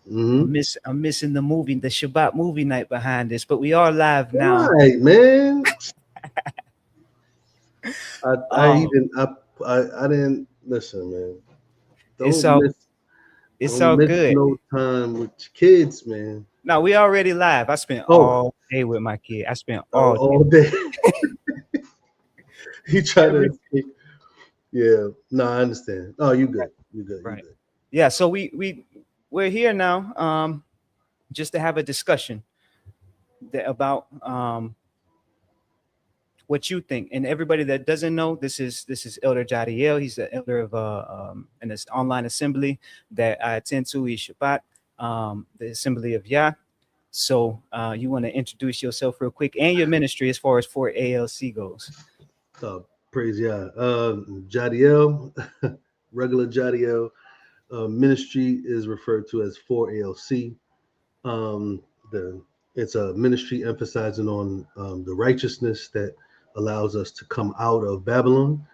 I'm missing the Shabbat movie night behind this, but we are live now. Right, man. I I Um, even I didn't listen, man. it's Don't all miss it's don't all miss good. no time with your kids, man. No, we already live. I spent Oh, all day with my kid. I spent all day. all day. He try to Every escape. Yeah, no, I understand. Oh, you right, good. You good. You right. good. Yeah, so we're here now, just to have a discussion about what you think. And everybody that doesn't know, this is Elder Jadiel. He's the elder of an online assembly that I attend to each Shabbat, the Assembly of Yah. So you want to introduce yourself real quick and your ministry as far as for ALC goes. Uh, Praise Yah. Jadiel, regular Jadiel. Ministry is referred to as 4ALC. Um, the it's a ministry emphasizing on the righteousness that allows us to come out of Babylon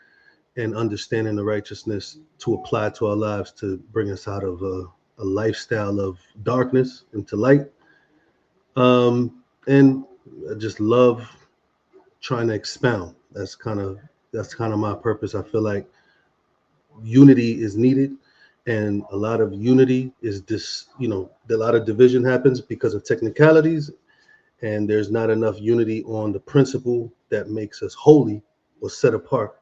and understanding the righteousness to apply to our lives to bring us out of a lifestyle of darkness into light. And I just love trying to expound. That's kind of my purpose. I feel like unity is needed, and a lot of unity is this. A lot of division happens because of technicalities, and there's not enough unity on the principle that makes us holy or set apart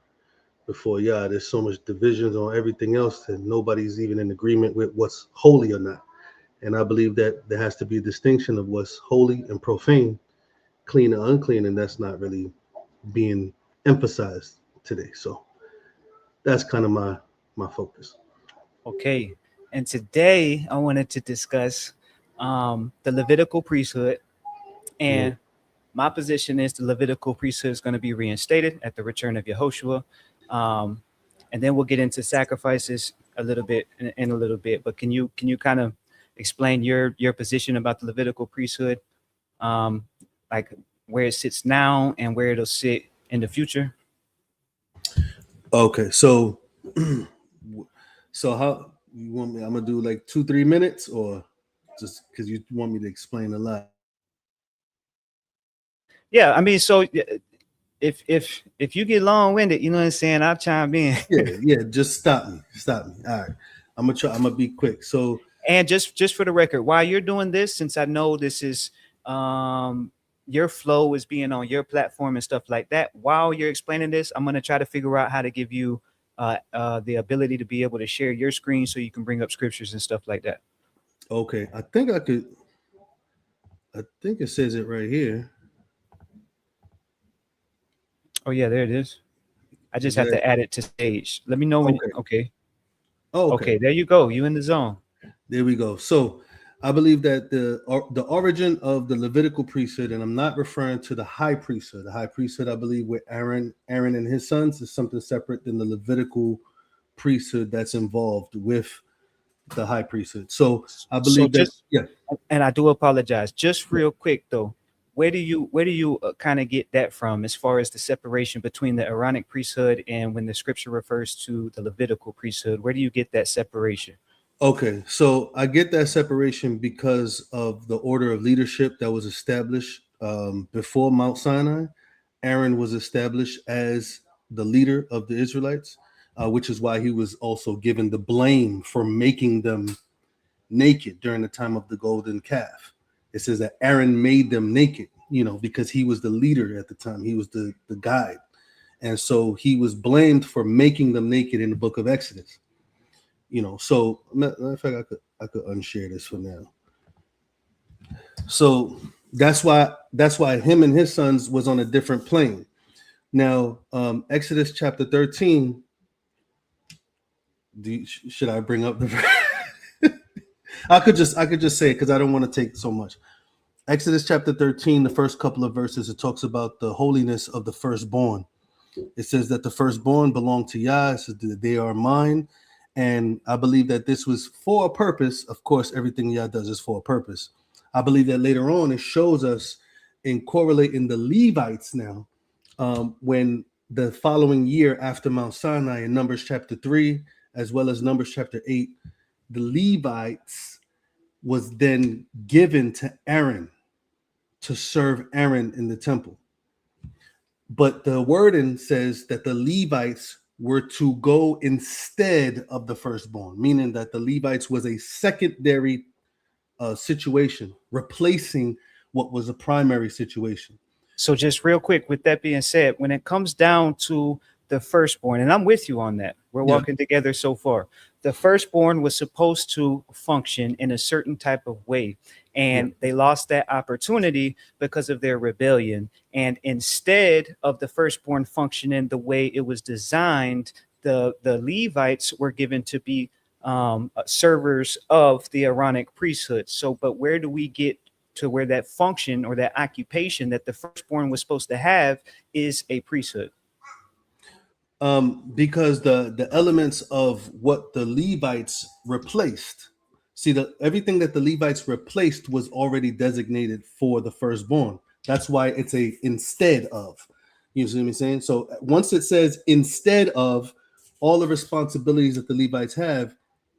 before Yah. There's so much divisions on everything else that nobody's even in agreement with what's holy or not. And I believe that there has to be a distinction of what's holy and profane, clean and unclean, and that's not really being emphasized today. So that's kind of my focus. Okay. And today I wanted to discuss the Levitical priesthood. Mhm. And my position is the Levitical priesthood is going to be reinstated at the return of Yehoshua. Um, and then we'll get into sacrifices a little bit in a little bit. But can you kind of explain your position about the Levitical priesthood, um, like where it sits now and where it'll sit in the future? Okay, so so how you want me? I'm gonna do like 2-3 minutes, or just because you want me to explain a lot. Yeah, I mean, so if you get long winded, you know what I'm saying, I'll chime in. Yeah. Just stop me. All right, I'm gonna try. I'm gonna be quick. So And just for the record, while you're doing this, since I know this is um your flow is being on your platform and stuff like that, while you're explaining this, I'm gonna try to figure out how to give you the ability to be able to share your screen so you can bring up scriptures and stuff like that. okay, I think I could. I think it says it right here. Oh yeah, there it is. I just Is have that to add it to stage. Let me know when. okay? Okay, Okay, okay, there you go. You in the zone. there we go. So I believe that the origin of the Levitical priesthood, and I'm not referring to the high priesthood. The high priesthood, I believe, with Aaron and his sons, is something separate than the Levitical priesthood that's involved with the high priesthood. So I So believe that, just, yeah. and I do apologize. Just Yeah. real quick though, where do you kind of get that from as far as the separation between the Aaronic priesthood and when the scripture refers to the Levitical priesthood? Where do you get that separation? Okay, so I get that separation because of the order of leadership that was established before Mount Sinai. Aaron was established as the leader of the Israelites, which is why he was also given the blame for making them naked during the time of the golden calf. It says that Aaron made them naked, because he was the leader at the time. He was the guide. And so he was blamed for making them naked in the book of Exodus. So matter of fact, I could unshare this for now. So that's why him and his sons was on a different plane. Now, Exodus chapter 13. Should I bring up the? I could just say it because I don't want to take so much. Exodus chapter 13, the first couple of verses, it talks about the holiness of the firstborn. It says that the firstborn belong to Yah. It says that they are mine. And I believe that this was for a purpose. Of course, everything Yah does is for a purpose. I believe that later on it shows us in correlating the Levites now, when the following year after Mount Sinai in Numbers chapter 3, as well as Numbers chapter 8, the Levites was then given to Aaron to serve Aaron in the temple. But the wording says that the Levites were to go instead of the firstborn, meaning that the Levites was a secondary situation, replacing what was a primary situation. So just real quick, with that being said, when it comes down to the firstborn, and I'm with you on that, we're walking together so far. The firstborn was supposed to function in a certain type of way, and they lost that opportunity because of their rebellion. And instead of the firstborn functioning the way it was designed, the Levites were given to be servers of the Aaronic priesthood. So, but where do we get to where that function or that occupation that the firstborn was supposed to have is a priesthood? Because the elements of what the Levites replaced, see, everything that the Levites replaced was already designated for the firstborn. That's why it's a instead of. You see what I'm saying? So once it says instead of, all the responsibilities that the Levites have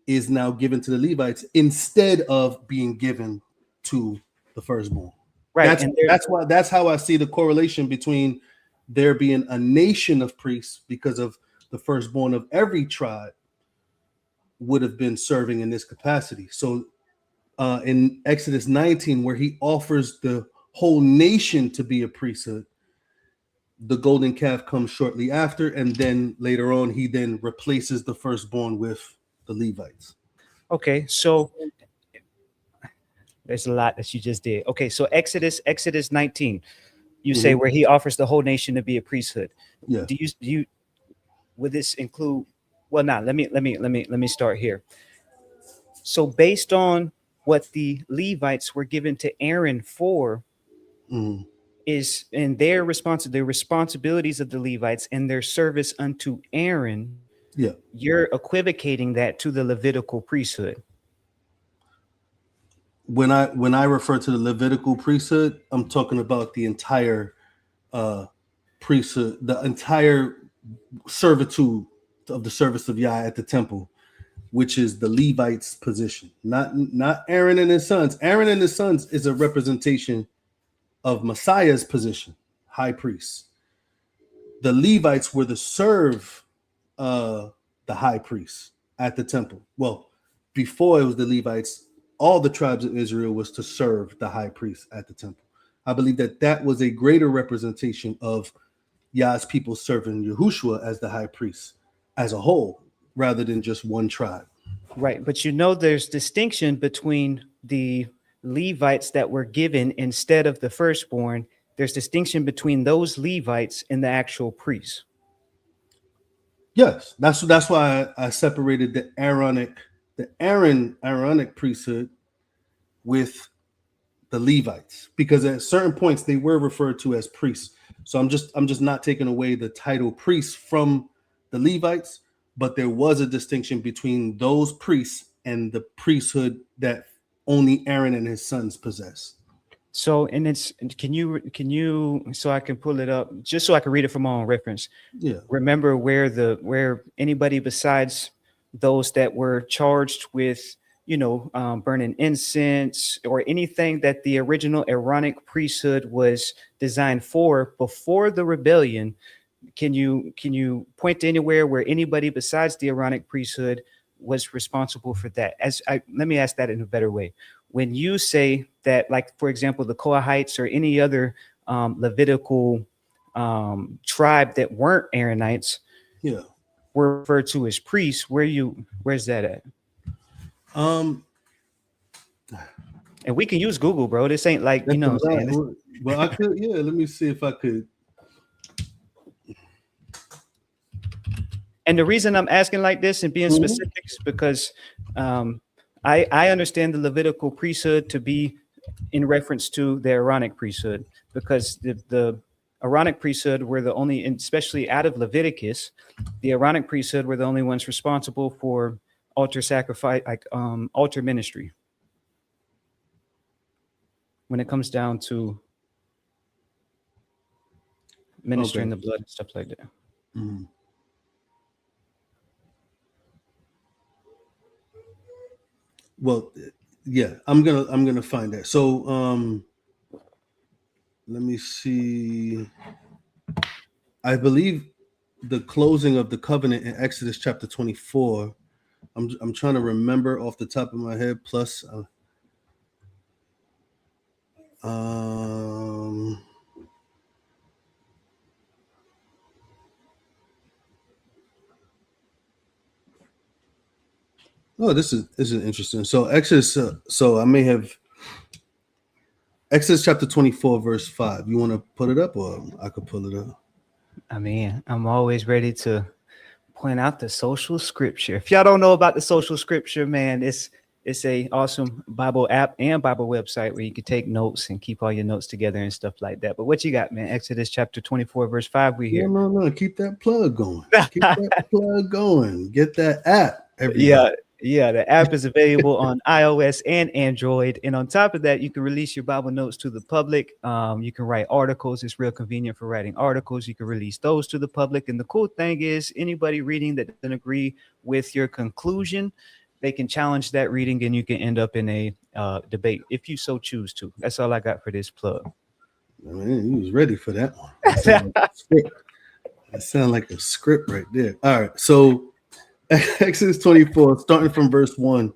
is now given to the Levites instead of being given to the firstborn. Right. That's how I see the correlation between there being a nation of priests, because of the firstborn of every tribe would have been serving in this capacity. So in Exodus 19, where he offers the whole nation to be a priesthood, the golden calf comes shortly after, and then later on he then replaces the firstborn with the Levites. Okay, so there's a lot that you just did. Okay, so Exodus 19, you say where he offers the whole nation to be a priesthood. Yeah. Do you would this include? Well, now let me start here. So based on what the Levites were given to Aaron for, is in their the responsibilities of the Levites and their service unto Aaron. Yeah. You're equivocating that to the Levitical priesthood. When I refer to the Levitical priesthood, I'm talking about the entire priesthood, the entire servitude of the service of Yah at the temple, which is the Levites' position, not Aaron and his sons. Aaron and his sons is a representation of Messiah's position, high priest. The Levites were to serve the high priest at the temple. Well, before it was the Levites, all the tribes of Israel was to serve the high priest at the temple. I believe that was a greater representation of Yah's people serving Yahushua as the high priest as a whole, rather than just one tribe. Right, but there's distinction between the Levites that were given instead of the firstborn. There's distinction between those Levites and the actual priests. Yes, that's why I separated the Aaronic priesthood with the Levites, because at certain points they were referred to as priests. So I'm just not taking away the title priest from the Levites, but there was a distinction between those priests and the priesthood that only Aaron and his sons possess. So, and it's can you so I can pull it up just so I can read it from my own reference. Yeah. Remember where anybody besides those that were charged with burning incense or anything that the original Aaronic priesthood was designed for before the rebellion. Can you point to anywhere where anybody besides the Aaronic priesthood was responsible for that? Let me ask that in a better way. When you say that, like, for example, the Kohathites or any other Levitical tribe that weren't Aaronites, were referred to as priests, where's that at? And we can use Google, bro. This ain't like, Well, I could, let me see if I could. And the reason I'm asking like this and being specific is because I understand the Levitical priesthood to be in reference to the Aaronic priesthood, because the Aaronic priesthood were the only, especially out of Leviticus, the Aaronic priesthood were the only ones responsible for altar sacrifice, like altar ministry. When it comes down to ministering the blood and stuff like that. Mm-hmm. Well, Yeah, I'm gonna find that. So let me see. I believe the closing of the covenant in Exodus chapter 24. I'm trying to remember off the top of my head. Plus, um, oh, this is interesting. So Exodus. So I may have Exodus chapter 24 verse 5. You want to put it up, or I could pull it up? I mean, I'm always ready to point out the social scripture. If y'all don't know about the social scripture, man, it's a awesome Bible app and Bible website where you can take notes and keep all your notes together and stuff like that. But what you got, man? Exodus chapter 24, verse 5, we No, here. no, no. Keep that plug going. Keep that plug going. Get that app, everybody. Yeah, yeah. The app is available on iOS and Android. And on top of that, you can release your Bible notes to the public. You can write articles. It's real convenient for writing articles. You can release those to the public. And the cool thing is, anybody reading that doesn't agree with your conclusion, they can challenge that reading and you can end up in a debate if you so choose to. That's all I got for this plug. I mean, he was ready for that one. That sounded like a script. That sounded like a script right there. All right. So Exodus 24, starting from verse 1,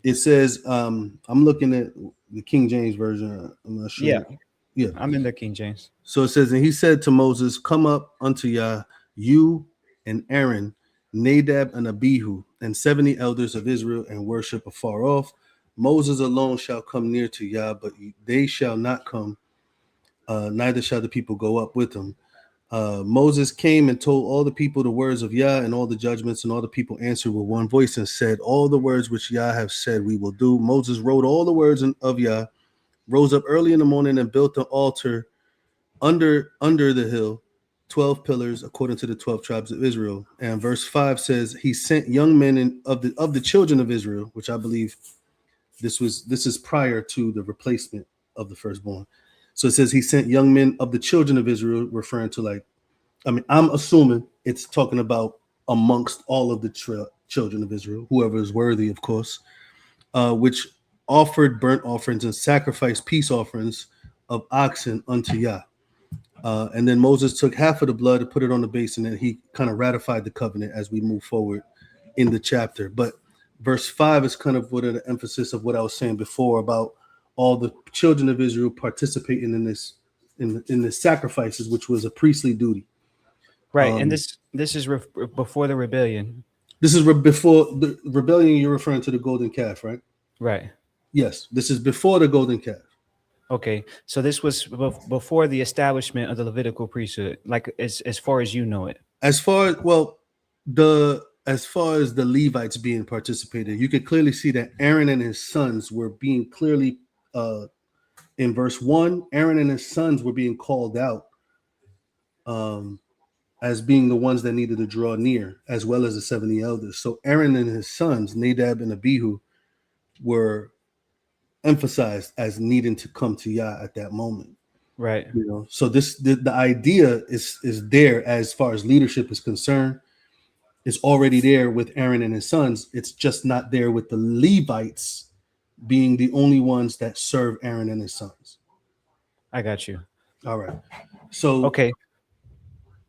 it says, I'm looking at the King James version. I'm not sure. Yeah, Yeah. I'm in the King James. So it says, and he said to Moses, come up unto Yah, you and Aaron, Nadab and Abihu, and 70 elders of Israel, and worship afar off. Moses alone shall come near to Yah, but they shall not come, neither shall the people go up with him. Moses came and told all the people the words of Yah and all the judgments, and all the people answered with one voice and said, all the words which Yah have said we will do. Moses wrote all the words of Yah, rose up early in the morning and built an altar under the hill, 12 pillars according to the 12 tribes of Israel. And verse 5 says he sent young men of the children of Israel, which I believe this is prior to the replacement of the firstborn. So it says he sent young men of the children of Israel, referring to, like, I mean, I'm assuming it's talking about amongst all of the children of Israel, whoever is worthy, of course, which offered burnt offerings and sacrificed peace offerings of oxen unto Yah. And then Moses took half of the blood and put it on the basin, and he kind of ratified the covenant as we move forward in the chapter. But verse 5 is kind of what the emphasis of what I was saying before about all the children of Israel participating in this in the sacrifices, which was a priestly duty. Right, and this is before the rebellion. This is before the rebellion. You're referring to the golden calf, right? Right. Yes, this is before the golden calf. Okay, so this was before the establishment of the Levitical priesthood, like as far as you know it. As far as the Levites being participated, you could clearly see that Aaron and his sons were being clearly in verse 1. Aaron and his sons were being called out as being the ones that needed to draw near, as well as the 70 elders. So Aaron and his sons, Nadab and Abihu, were emphasized as needing to come to Yah at that moment. Right. You know, so the idea is there as far as leadership is concerned. It's already there with Aaron and his sons. It's just not there with the Levites being the only ones that serve Aaron and his sons. I got you. All right. So okay.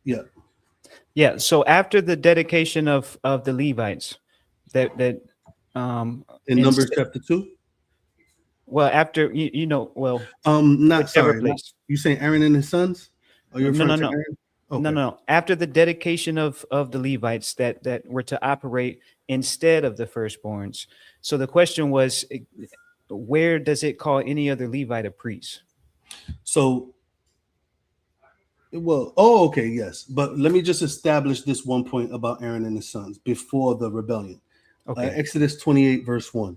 Yeah. Yeah. So after the dedication of the Levites, that in Numbers chapter 2. Well, after well, not sorry. Place. You saying Aaron and his sons? Are you referring to Aaron? Okay. No. After the dedication of the Levites that were to operate instead of the firstborns. So the question was, where does it call any other Levite a priest? So, okay, yes. But let me just establish this one point about Aaron and his sons before the rebellion. Okay. Exodus 28, verse 1.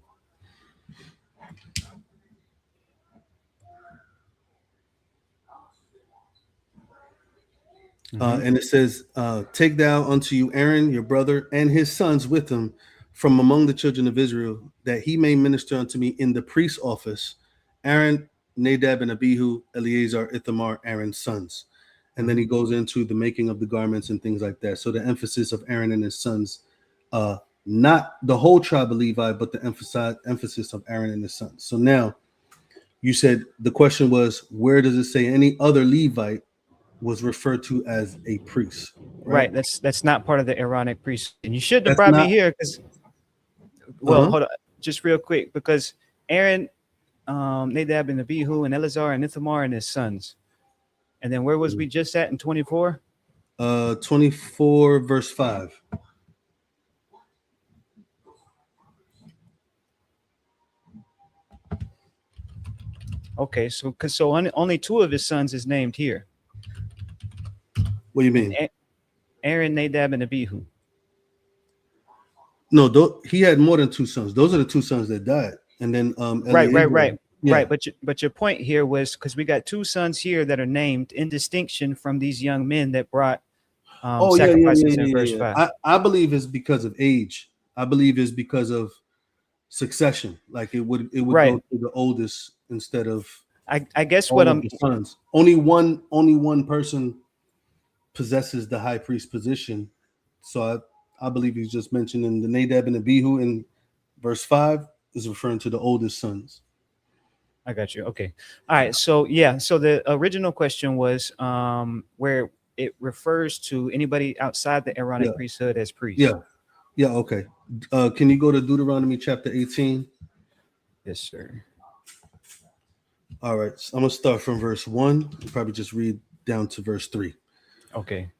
And it says, take thou unto you Aaron, your brother, and his sons with him from among the children of Israel, that he may minister unto me in the priest's office. Aaron, Nadab, and Abihu, Eleazar, Ithamar, Aaron's sons. And then he goes into the making of the garments and things like that. So the emphasis of Aaron and his sons not the whole tribe of Levi, but the emphasis of Aaron and his sons. So now you said the question was, where does it say any other Levite was referred to as a priest? Right. Right. That's not part of the Aaronic priesthood. And you shouldn't have That's brought me not. here because, well, hold on, just real quick, because Aaron, Nadab and Abihu and Eleazar and Ithamar and his sons. And then where was we just at in 24? 24 verse 5. Okay, so only two of his sons is named here. What do you mean? Aaron, Nadab, and Abihu. No, he had more than two sons. Those are the two sons that died. And then Right. Yeah. Right. But your point here was because we got two sons here that are named in distinction from these young men that brought sacrifices in verse 5. I believe it's because of age. I believe it's because of succession. Like it would Right. go to the oldest instead of I guess all what of I'm the sons. Only one person possesses the high priest position. So I believe he's just mentioning the Nadab and Abihu in verse 5 is referring to the oldest sons. I got you. Okay. All right. So yeah. So the original question was where it refers to anybody outside the Aaronic priesthood as priests. Yeah. Okay. Can you go to Deuteronomy chapter 18? Yes, sir. All right. So I'm gonna start from verse 1. Probably just read down to verse 3. Okay.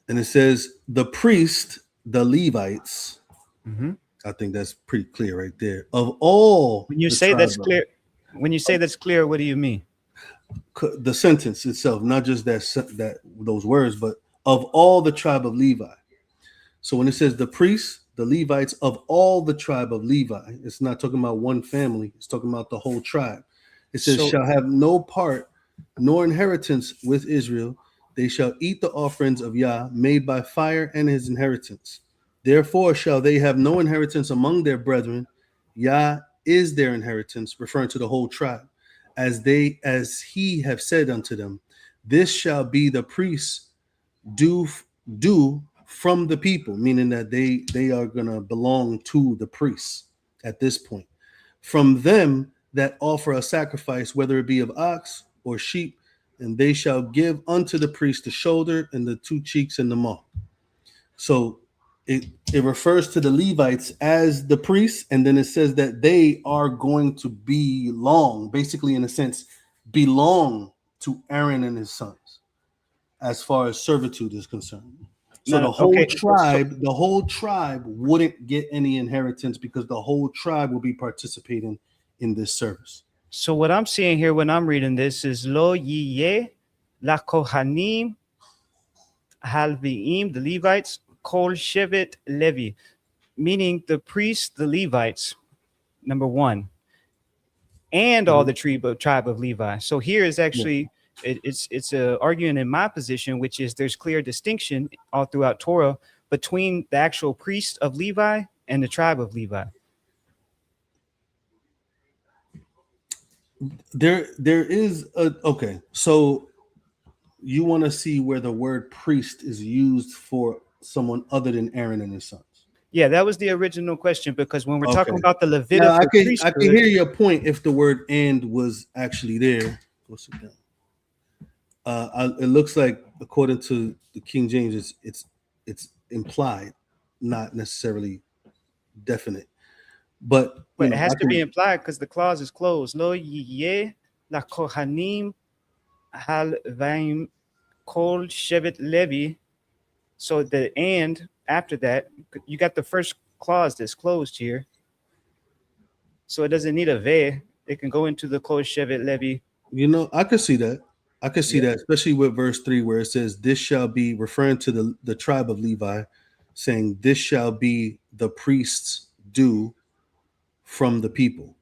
And it says, the priest, the Levites. Mm-hmm. I think that's pretty clear right there. Of all, when you say that's clear, what do you mean? The sentence itself, not just that those words, but of all the tribe of Levi. So when it says the priests, the Levites of all the tribe of Levi, it's not talking about one family. It's talking about the whole tribe. It says, shall have no part nor inheritance with Israel. They shall eat the offerings of Yah made by fire and his inheritance. Therefore shall they have no inheritance among their brethren. Yah is their inheritance, referring to the whole tribe, as he have said unto them. This shall be the priests do from the people, meaning that they are going to belong to the priests at this point. From them that offer a sacrifice, whether it be of ox or sheep, and they shall give unto the priest the shoulder and the two cheeks and the maw. So it refers to the Levites as the priests, and then it says that they are going to belong, basically in a sense, belong to Aaron and his sons, as far as servitude is concerned. So the whole tribe wouldn't get any inheritance because the whole tribe will be participating in this service. So what I'm seeing here when I'm reading this is Lo Yiyeh La Kohanim Halviim, the Levites, Kol Shevet Levi, meaning the priests, the Levites, number one, and all the tribe of Levi. So here is actually it's arguing in my position, which is there's clear distinction all throughout Torah between the actual priest of Levi and the tribe of Levi. There is okay. So you want to see where the word priest is used for someone other than Aaron and his sons. Yeah, that was the original question, because when we're talking about the Levitical priesthood, I can hear your point if the word "and" was actually there. Go sit down. It looks like, according to the King James, it's implied, not necessarily definite. But it has to be implied because the clause is closed. Lo yiyeh la kohanim halvaim kol shevet Levi. So the and after that, you got the first clause that's closed here. So it doesn't need a ve. It can go into the kol shevet Levi. I could see that. I could see that, especially with verse 3, where it says, "This shall be," referring to the tribe of Levi, saying, "This shall be the priest's due from the people."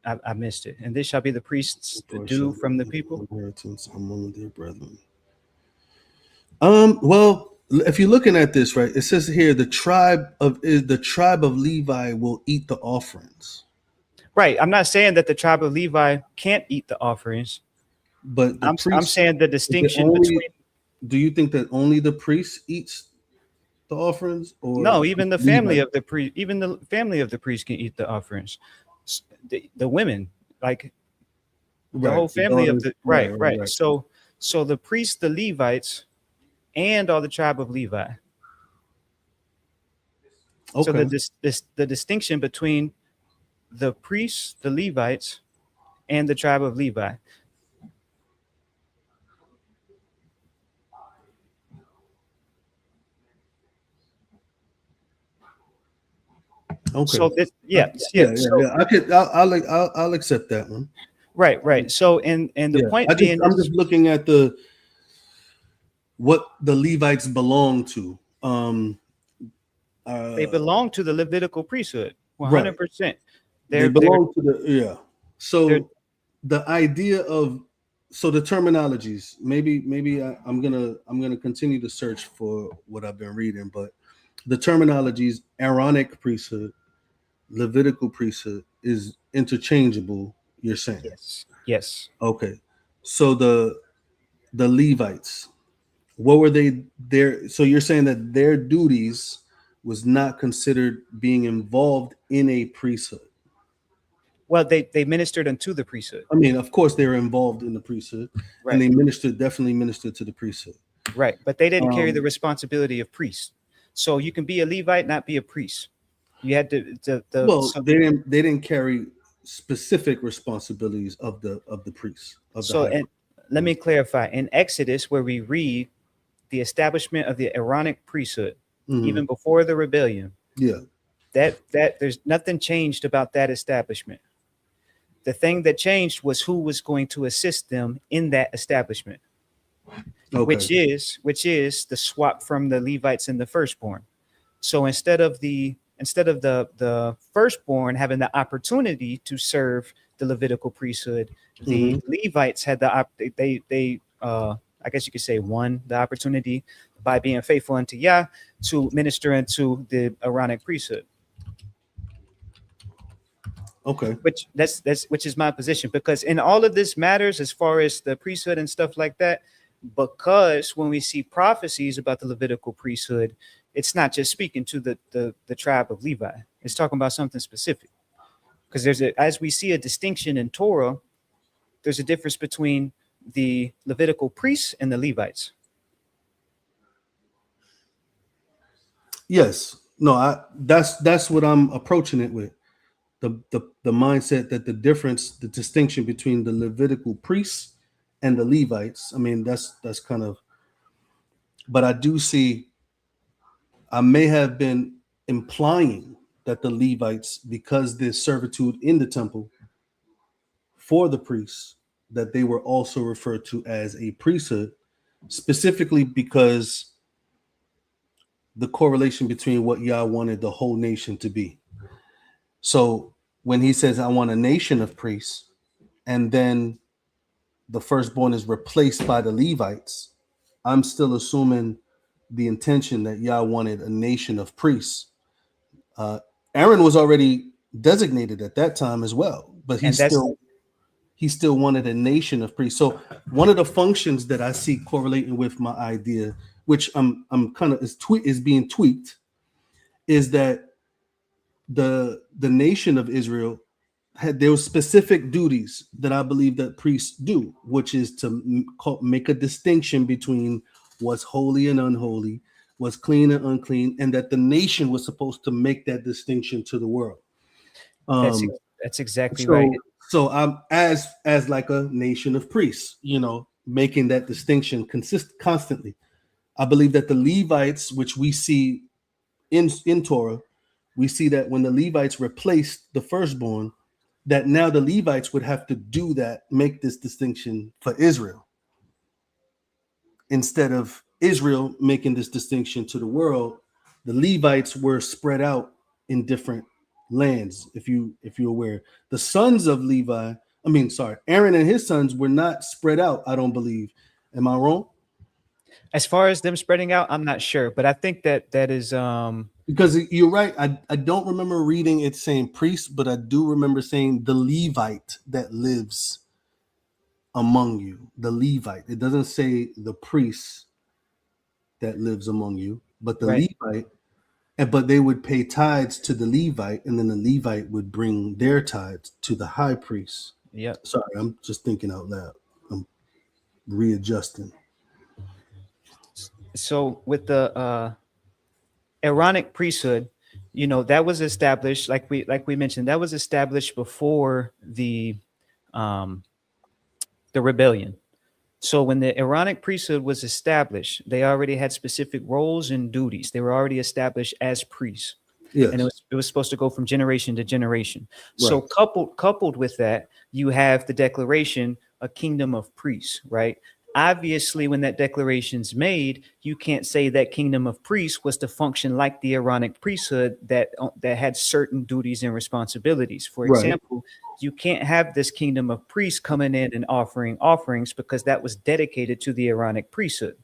I missed it. And this shall be the priest's due from the people. Inheritance among their brethren. Well, if you're looking at this, right, it says here the tribe of Levi will eat the offerings. Right. I'm not saying that the tribe of Levi can't eat the offerings. But the I'm priest, saying the is it distinction only, between do you think that only the priest eats the offerings, or no, even the family Levite? of the priest, even the family of the priest can eat the offerings. The women, like the Right, whole the family of daughters. the Right, right, right, right. right. So the priests, the Levites, and all the tribe of Levi. So Okay, the distinction between the priests, the Levites, and the tribe of Levi. okay. So this, I, yeah, yeah. yeah, yeah, So yeah. I could. I'll accept that one. right, right. So and the Yeah, point being I'm is just looking at the what the Levites belong to. they Uh, belong to the Levitical priesthood, right. 100%. They They're belong to the, yeah. they're So the idea of, so the terminologies, maybe I'm gonna continue to search for what I've been reading, but the terminologies Aaronic priesthood, Levitical priesthood is interchangeable. You're saying, yes, yes. okay? So the Levites, what were they there? So you're saying that their duties was not considered being involved in a priesthood. Well, they ministered unto the priesthood, I mean, of course, they were involved in the priesthood, and right, they ministered, definitely ministered to the priesthood. right. But they didn't carry the Um, responsibility of priest. So you can be a Levite, not be a priest. You had to the well, so they didn't carry specific responsibilities of the priest, of the so high and priest. let me clarify. In Exodus, where we read the establishment of the Aaronic priesthood, Mhm. even before the rebellion, Yeah. that there's nothing changed about that establishment. The thing that changed was who was going to assist them in that establishment, Okay. which is the swap from the Levites and the firstborn. So instead of the firstborn having the opportunity to serve the Levitical priesthood, Hmm. the Levites had they I guess you could say won the opportunity by being faithful unto Yah to minister into the Aaronic priesthood. Okay. Which that's which is my position, because in all of this matters as far as the priesthood and stuff like that, because when we see prophecies about the Levitical priesthood, it's not just speaking to the tribe of Levi. It's talking about something specific, because as we see a distinction in Torah, there's a difference between the Levitical priests and the Levites. Yes. No. That's what I'm approaching it with. The mindset that the difference, the distinction between the Levitical priests and the Levites. I mean, that's kind of. But I do see. I may have been implying that the Levites, because there's servitude in the temple for the priests, that they were also referred to as a priesthood, specifically because the correlation between what Yah wanted the whole nation to be. So when he says, I want a nation of priests, and then the firstborn is replaced by the Levites, I'm still assuming the intention that Yah wanted a nation of priests. Uh, Aaron was already designated at that time as well, but And that's he still wanted a nation of priests. So one of the functions that I see correlating with my idea, which I'm kind of is being tweaked, is that the nation of Israel had, there were specific duties that I believe that priests do, which is to make a distinction between what's holy and unholy, what's clean and unclean, and that the nation was supposed to make that distinction to the world. that's Um, that's exactly right. so I'm as like a nation of priests, making that distinction constantly. I believe that the Levites, which we see in Torah, we see that when the Levites replaced the firstborn, that now the Levites would have to do that, make this distinction for Israel, instead of Israel making this distinction to the world. The Levites were spread out in different lands. If you're aware, the sons of Levi, I mean, sorry, Aaron and his sons were not spread out. I don't believe. Am I wrong? As far as them spreading out, I'm not sure, but I think that is Because you're right. I don't remember reading it saying priest, but I do remember saying the Levite that lives among you, the Levite. It doesn't say the priest that lives among you, but the Right. Levite. And but they would pay tithes to the Levite, and then the Levite would bring their tithes to the high priest. Yep. Sorry, I'm just thinking out loud. I'm readjusting. So with the Aaronic priesthood, that was established, like we mentioned, that was established before um, the rebellion. So when the Aaronic priesthood was established, they already had specific roles and duties. They were already established as priests, and it Yes, was supposed to go from generation to generation. So right. coupled with that, you have the declaration, a kingdom of priests, right? Obviously, when that declaration's made, you can't say that kingdom of priests was to function like the Aaronic priesthood that had certain duties and responsibilities. For Right. example, you can't have this kingdom of priests coming in and offering offerings because that was dedicated to the Aaronic priesthood.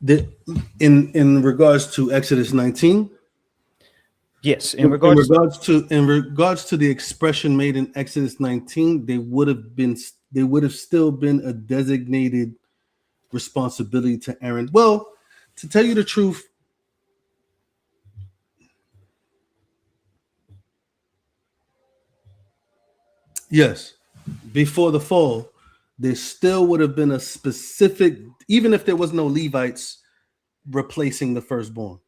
The, in regards to Exodus 19, Yes, in regards to the expression made in Exodus 19, they would have still been a designated responsibility to Aaron. Well, to tell you the truth, yes, before the fall, there still would have been a specific, even if there was no Levites replacing the firstborn,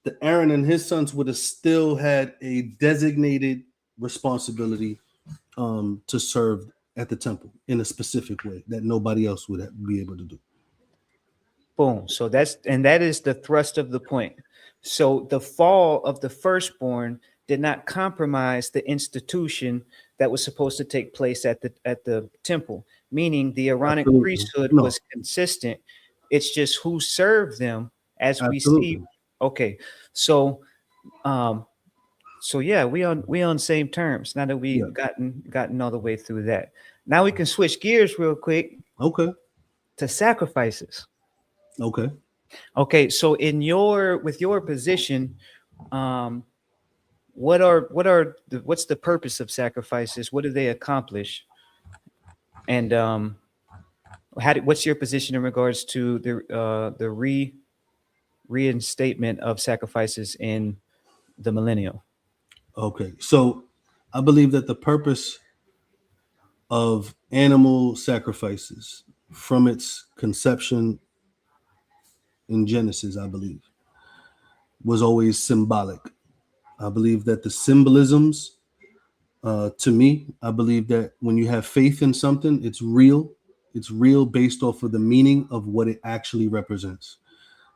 the Aaron and his sons would have still had a designated responsibility to serve at the temple in a specific way that nobody else would be able to do. boom. So that is the thrust of the point. So the fall of the firstborn did not compromise the institution that was supposed to take place at the temple, meaning the Aaronic Absolutely. priesthood No, was consistent. It's just who served them, as we see. absolutely. Okay, so um, so yeah, we on same terms now that we Yeah. gotten all the way through that. Now we can switch gears real quick Okay. to sacrifices. Okay. Okay, so with your position, um, what's the purpose of sacrifices? What do they accomplish? And what's your position in regards to the reinstatement of sacrifices in the millennial? Okay. So I believe that the purpose of animal sacrifices from its conception in Genesis, I believe, was always symbolic. I believe that the symbolisms, to me, I believe that when you have faith in something, it's real. It's real based off of the meaning of what it actually represents.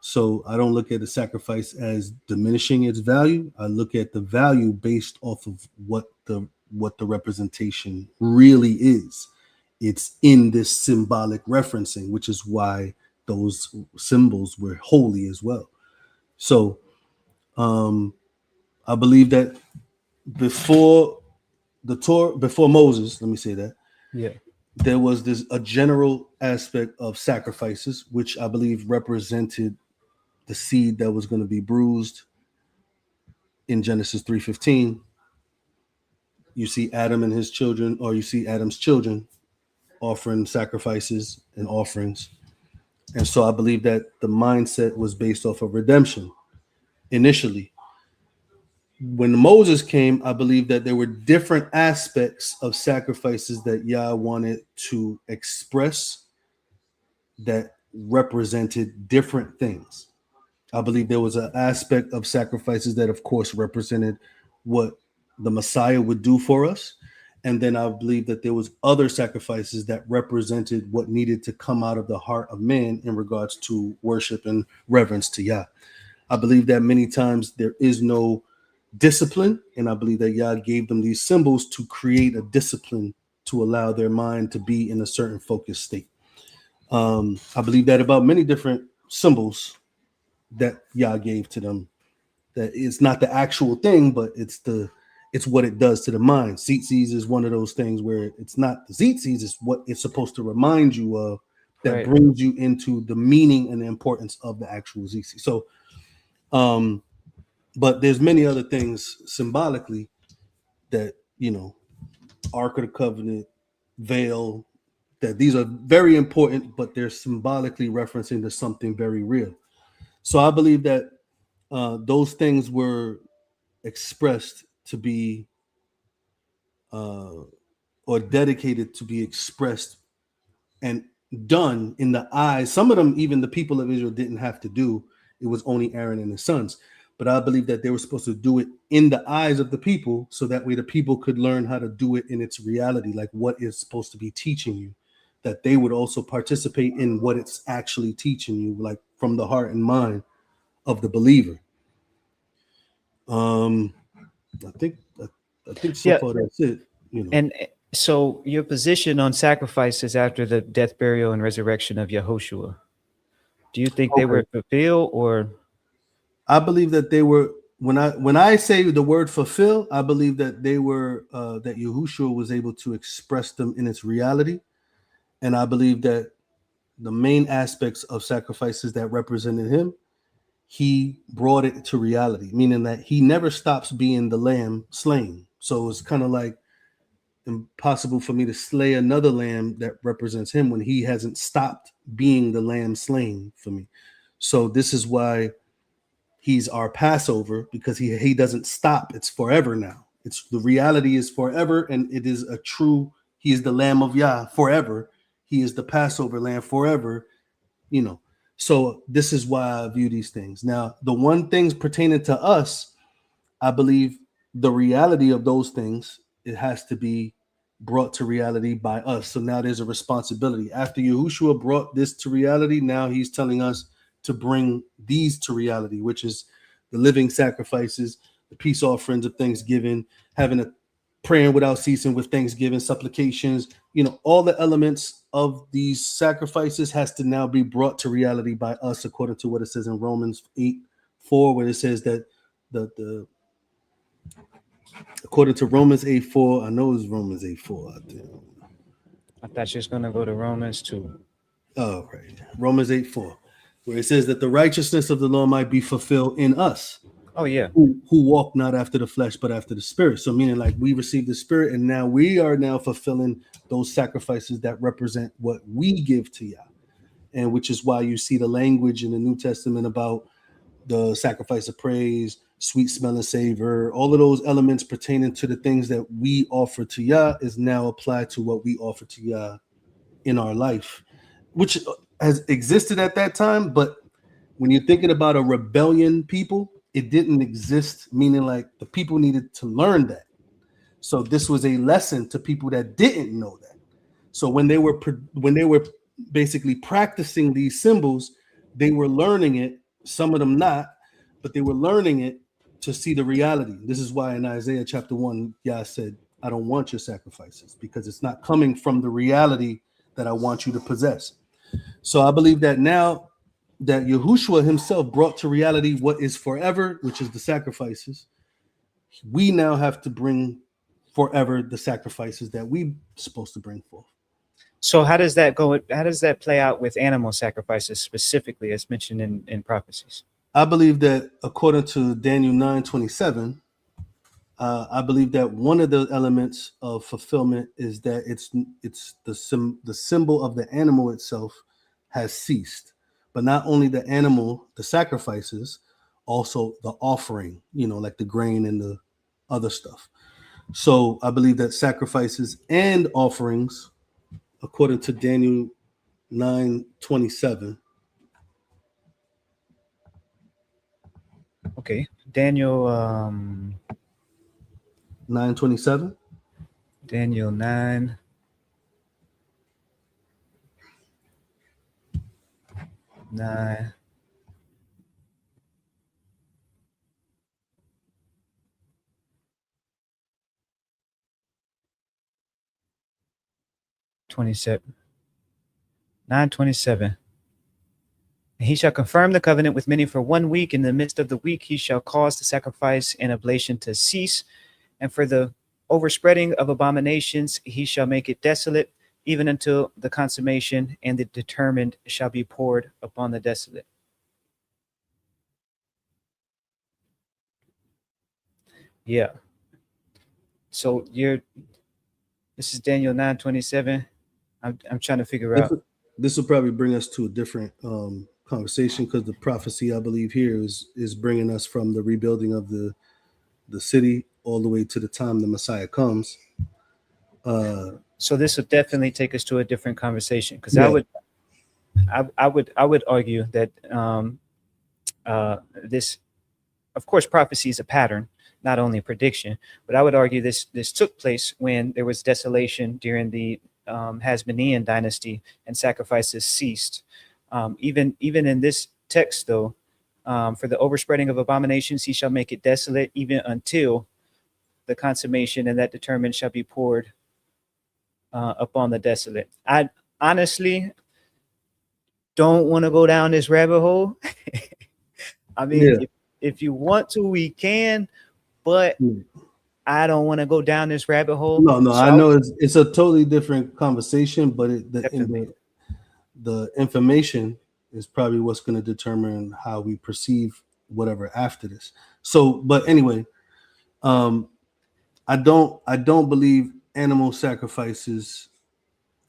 So I don't look at the sacrifice as diminishing its value. I look at the value based off of what the representation really is. It's in this symbolic referencing, which is why those symbols were holy as well. So I believe that before before Moses, let me say that, Yeah. there was a general aspect of sacrifices, which I believe represented the seed that was going to be bruised in Genesis 3:15. You see Adam and his children, or you see Adam's children offering sacrifices and offerings. And so I believe that the mindset was based off of redemption initially. When Moses came, I believe that there were different aspects of sacrifices that Yah wanted to express that represented different things. I believe there was an aspect of sacrifices that, of course, represented what the Messiah would do for us. And then I believe that there was other sacrifices that represented what needed to come out of the heart of man in regards to worship and reverence to Yah. I believe that many times there is no discipline, and I believe that Yah gave them these symbols to create a discipline to allow their mind to be in a certain focused state. I believe that about many different symbols that Yah gave to them. That it's not the actual thing, but it's what it does to the mind. Tzitzis is one of those things where it's not the tzitzis, it's what it's supposed to remind you of that Right. brings you into the meaning and the importance of the actual tzitzis. So, but there's many other things symbolically that, Ark of the Covenant, veil, that these are very important, but they're symbolically referencing to something very real. So I believe that those things were expressed to be or dedicated to be expressed and done in the eyes. Some of them, even the people of Israel didn't have to do. It was only Aaron and his sons. But I believe that they were supposed to do it in the eyes of the people, so that way the people could learn how to do it in its reality, like what it's supposed to be teaching you, that they would also participate in what it's actually teaching you, like from the heart and mind of the believer. Um, I think so Yeah. far that's it. And so your position on sacrifices after the death, burial, and resurrection of Yahushua, do you think they Okay. were fulfilled, or? I believe that they were, when I say the word fulfill, I believe that they were that Yahushua was able to express them in its reality, and I believe that the main aspects of sacrifices that represented him, he brought it to reality, meaning that he never stops being the lamb slain. So it's kind of like impossible for me to slay another lamb that represents him when he hasn't stopped being the lamb slain for me. So this is why he's our Passover, because he doesn't stop. It's forever now. It's the reality is forever, and it is a true. He is the Lamb of Yah forever. He is the Passover lamb forever. So this is why I view these things. Now, the one things pertaining to us, I believe the reality of those things, it has to be brought to reality by us. So now there's a responsibility. After Yahushua brought this to reality, now he's telling us to bring these to reality, which is the living sacrifices, the peace offerings of thanksgiving, having a praying without ceasing with thanksgiving, supplications, all the elements of these sacrifices has to now be brought to reality by us, according to what it says in Romans 8:4, where it says that the according to Romans 8:4, I know it's Romans 8:4. I thought you was going to go to Romans 2. Oh, right. Romans 8:4, where it says that the righteousness of the law might be fulfilled in us Oh, yeah. who walk not after the flesh, but after the spirit. So meaning like we received the spirit, and now we are now fulfilling those sacrifices that represent what we give to Yah. And which is why you see the language in the New Testament about the sacrifice of praise, sweet smell and savor, all of those elements pertaining to the things that we offer to Yah is now applied to what we offer to Yah in our life, which has existed at that time. But when you're thinking about a rebellion people, it didn't exist, meaning like the people needed to learn that. So this was a lesson to people that didn't know that. So when they were basically practicing these symbols, they were learning it, some of them not, but they were learning it to see the reality. This is why in Isaiah chapter 1, Yah said, I don't want your sacrifices, because it's not coming from the reality that I want you to possess. So I believe that now that Yahushua himself brought to reality what is forever, which is the sacrifices, we now have to bring forever the sacrifices that we're supposed to bring forth. So how does that go? How does that play out with animal sacrifices specifically, as mentioned in prophecies? I believe that according to Daniel 9:27, I believe that one of the elements of fulfillment is that it's the symbol of the animal itself has ceased, but not only the animal, the sacrifices, also the offering, like the grain and the other stuff. So I believe that sacrifices and offerings, according to Daniel 9:27. Okay, Daniel 9:27. Daniel 9. 9. 27. 9:27. And he shall confirm the covenant with many for 1 week. In the midst of the week, he shall cause the sacrifice and oblation to cease. And for the overspreading of abominations, he shall make it desolate, even until the consummation, and the determined shall be poured upon the desolate. Yeah. So This is Daniel 9:27. I'm trying to figure This out. will, this will probably bring us to a different conversation, because the prophecy, I believe, here is bringing us from the rebuilding of the city all the way to the time the Messiah comes. So this would definitely take us to a different conversation, because Yeah, I would argue that this, of course, prophecy is a pattern, not only a prediction, but I would argue this took place when there was desolation during the Hasmonean dynasty and sacrifices ceased. Even in this text, though, for the overspreading of abominations, he shall make it desolate, even until the consummation, and that determined shall be poured upon the desolate. I honestly don't want to go down this rabbit hole. I mean, yeah. if you want to, we can, but I don't want to go down this rabbit hole. No, no, So I I would know it's a totally different conversation, but definitely. the information is probably what's going to determine how we perceive whatever after this. So, but anyway, um, I don't believe animal sacrifices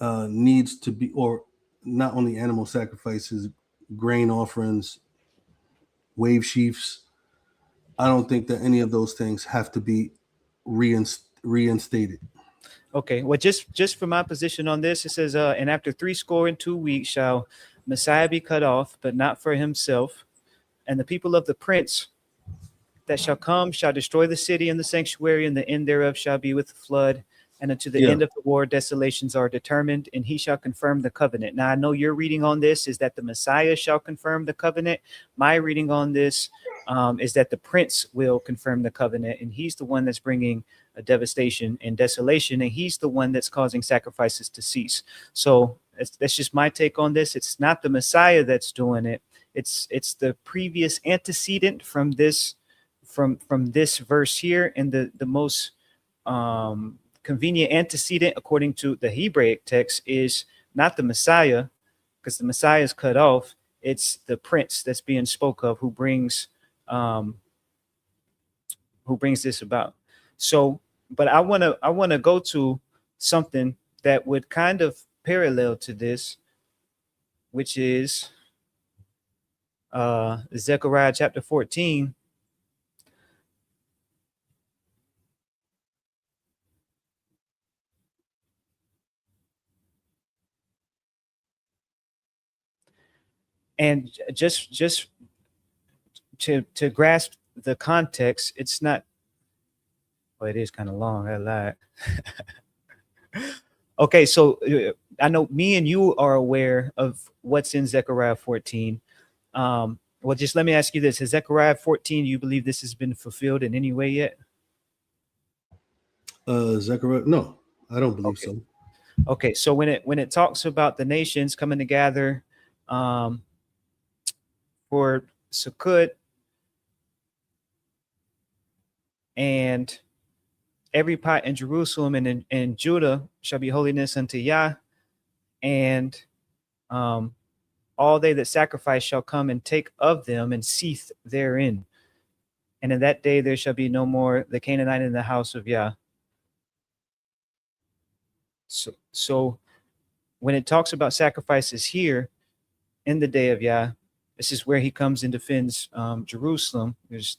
needs to be, or not only animal sacrifices, grain offerings, wave sheaves. I don't think that any of those things have to be reinstated. Okay. Well, just for my position on this, it says, and after 62 weeks shall Messiah be cut off, but not for himself, and the people of the prince that shall come shall destroy the city and the sanctuary, and the end thereof shall be with the flood. And unto the Yeah, end of the war, desolations are determined, and he shall confirm the covenant. Now, I know your reading on this is that the Messiah shall confirm the covenant. My reading on this is that the prince will confirm the covenant, and he's the one that's bringing a devastation and desolation, and he's the one that's causing sacrifices to cease. So that's just my take on this. It's not the Messiah that's doing it. It's the previous antecedent from this verse here, and the most convenient antecedent according to the Hebraic text is not the Messiah, because the Messiah is cut off. It's the prince that's being spoke of um, who brings this about. So, but I wanna go to something that would kind of parallel to this, which is Zechariah chapter 14. And just to grasp the context, it's not. Well, it is kind of long. I lied. Okay, so I know me and you are aware of what's in Zechariah 14. Well, just let me ask you this: has Zechariah 14? Do you believe this has been fulfilled in any way yet? Zechariah. No, I don't believe Okay. so. Okay. So when it talks about the nations coming together um, for Sukkot, and every pot in Jerusalem and in Judah shall be holiness unto Yah, and um, all they that sacrifice shall come and take of them and seethe therein. And in that day there shall be no more the Canaanite in the house of Yah. So when it talks about sacrifices here in the day of Yah, this is where he comes and defends Jerusalem. This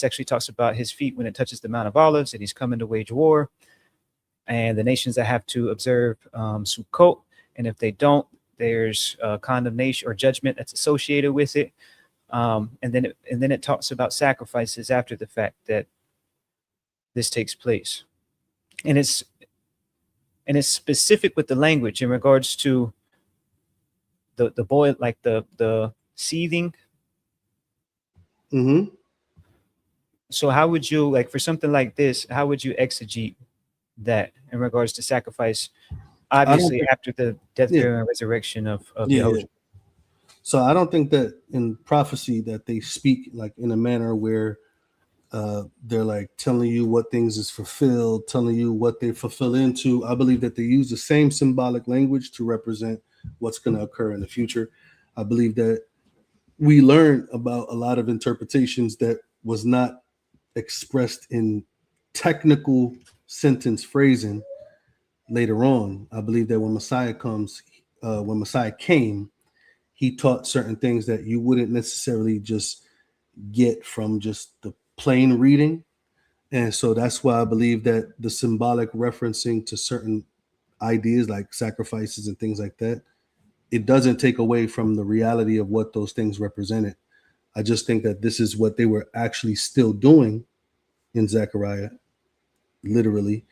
actually talks about his feet when it touches the Mount of Olives, and he's coming to wage war, and the nations that have to observe Sukkot, and if they don't, there's condemnation or judgment that's associated with it. And then it talks about sacrifices after the fact that this takes place, and it's specific with the language in regards to the boil, like the seething. Mm-hmm. So how would you, like, for something like this, how would you exegete that in regards to sacrifice? I don't Obviously, think. after the death, Yeah, burial, and resurrection of yeah, yeah. Yehoshua. So I don't think that in prophecy that they speak like in a manner where they're like telling you what things is fulfilled, telling you what they fulfill into. I believe that they use the same symbolic language to represent what's going to occur in the future. I believe that we learn about a lot of interpretations that was not expressed in technical sentence phrasing later on. I believe that when Messiah came, he taught certain things that you wouldn't necessarily just get from just the plain reading. And so that's why I believe that the symbolic referencing to certain ideas like sacrifices and things like that, it doesn't take away from the reality of what those things represented. I just think that this is what they were actually still doing in Zechariah, literally.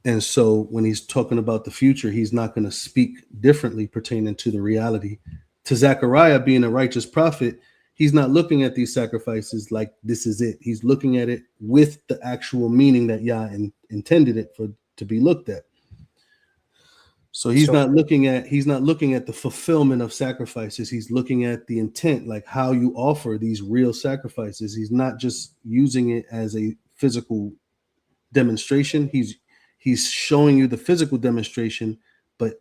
And so when he's talking about the future, he's not going to speak differently pertaining to the reality. To Zechariah being a righteous prophet, he's not looking at these sacrifices like this is it. He's looking at it with the actual meaning that Yah intended it for to be looked at. So he's So not looking at the fulfillment of sacrifices. He's looking at the intent, like how you offer these real sacrifices. He's not just using it as a physical demonstration. He's showing you the physical demonstration, but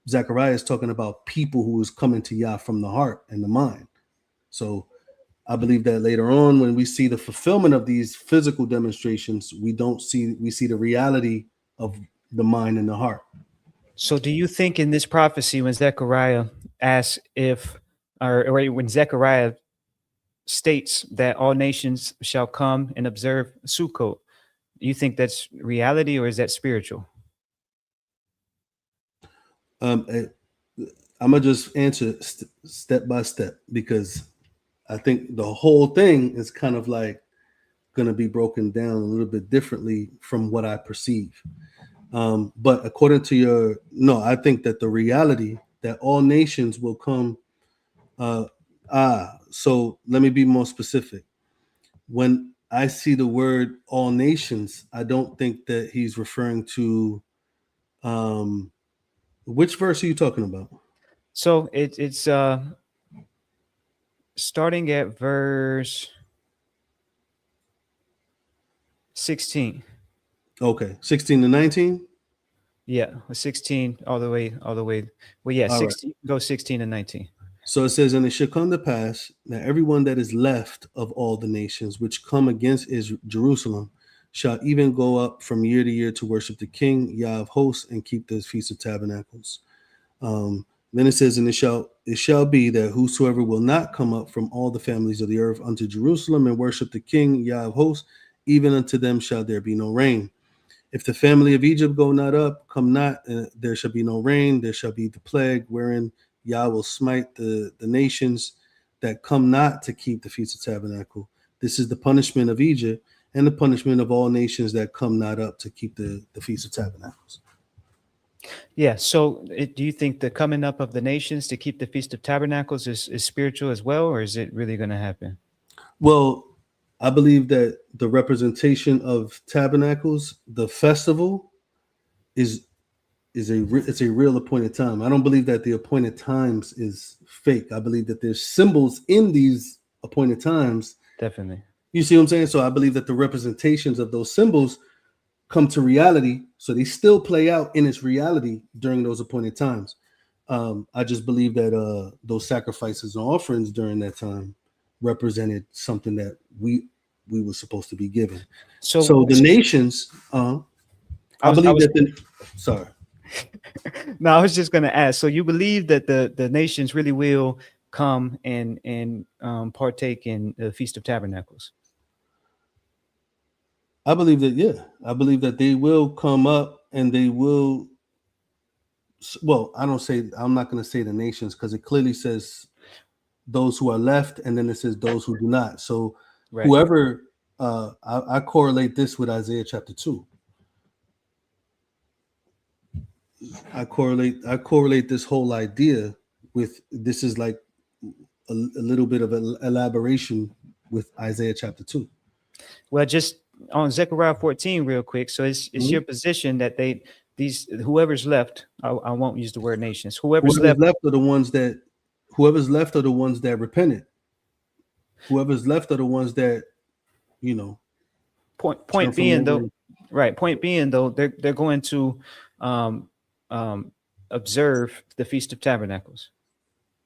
Zechariah is talking about people who is coming to Yah from the heart and the mind. So I believe that later on, when we see the fulfillment of these physical demonstrations, we see the reality of the mind and the heart. So do you think in this prophecy when Zechariah asks if, or when Zechariah states that all nations shall come and observe Sukkot, you think that's reality or is that spiritual? I'm gonna just answer step by step because I think the whole thing is kind of like going to be broken down a little bit differently from what I perceive. But according to I think that the reality that all nations will come. So let me be more specific. When I see the word all nations, I don't think that he's referring to, which verse are you talking about? So it's starting at verse 16. Okay, 16 to 19. Yeah, 16 all the way. Well, yeah, All right. 16, go 16 and 19. So it says, and it shall come to pass that everyone that is left of all the nations which come against Jerusalem shall even go up from year to year to worship the King, Yah of hosts, and keep the Feast of Tabernacles. Then it says, and it shall be that whosoever will not come up from all the families of the earth unto Jerusalem and worship the King, Yah of hosts, even unto them shall there be no rain. If the family of Egypt go not up, come not, there shall be no rain. There shall be the plague wherein Yah will smite the nations that come not to keep the Feast of Tabernacle. This is the punishment of Egypt and the punishment of all nations that come not up to keep the Feast of Tabernacles. Yeah. So do you think the coming up of the nations to keep the Feast of Tabernacles is spiritual as well, or is it really going to happen? Well, I believe that the representation of tabernacles, the festival, is it's a real appointed time. I don't believe that the appointed times is fake. I believe that there's symbols in these appointed times. Definitely. You see what I'm saying? So I believe that the representations of those symbols come to reality. So they still play out in its reality during those appointed times. I just believe that those sacrifices and offerings during that time represented something that we were supposed to be given. So the nations, I believe that sorry. No, I was just going to ask. So you believe that the nations really will come and partake in the Feast of Tabernacles? I believe that, yeah. I believe that they will come up and they will. Well, I'm not going to say the nations because it clearly says those who are left, and then it says those who do not. So Right. whoever, I correlate this with Isaiah chapter 2. I correlate this whole idea with, this is like a little bit of an elaboration with Isaiah chapter 2. Well, just on Zechariah 14 real quick. So it's your position that whoever's left, I won't use the word nations. Whoever's left are the ones that repented. Whoever's left are the ones that, point being though, right. Point being though, they're going to observe the Feast of Tabernacles.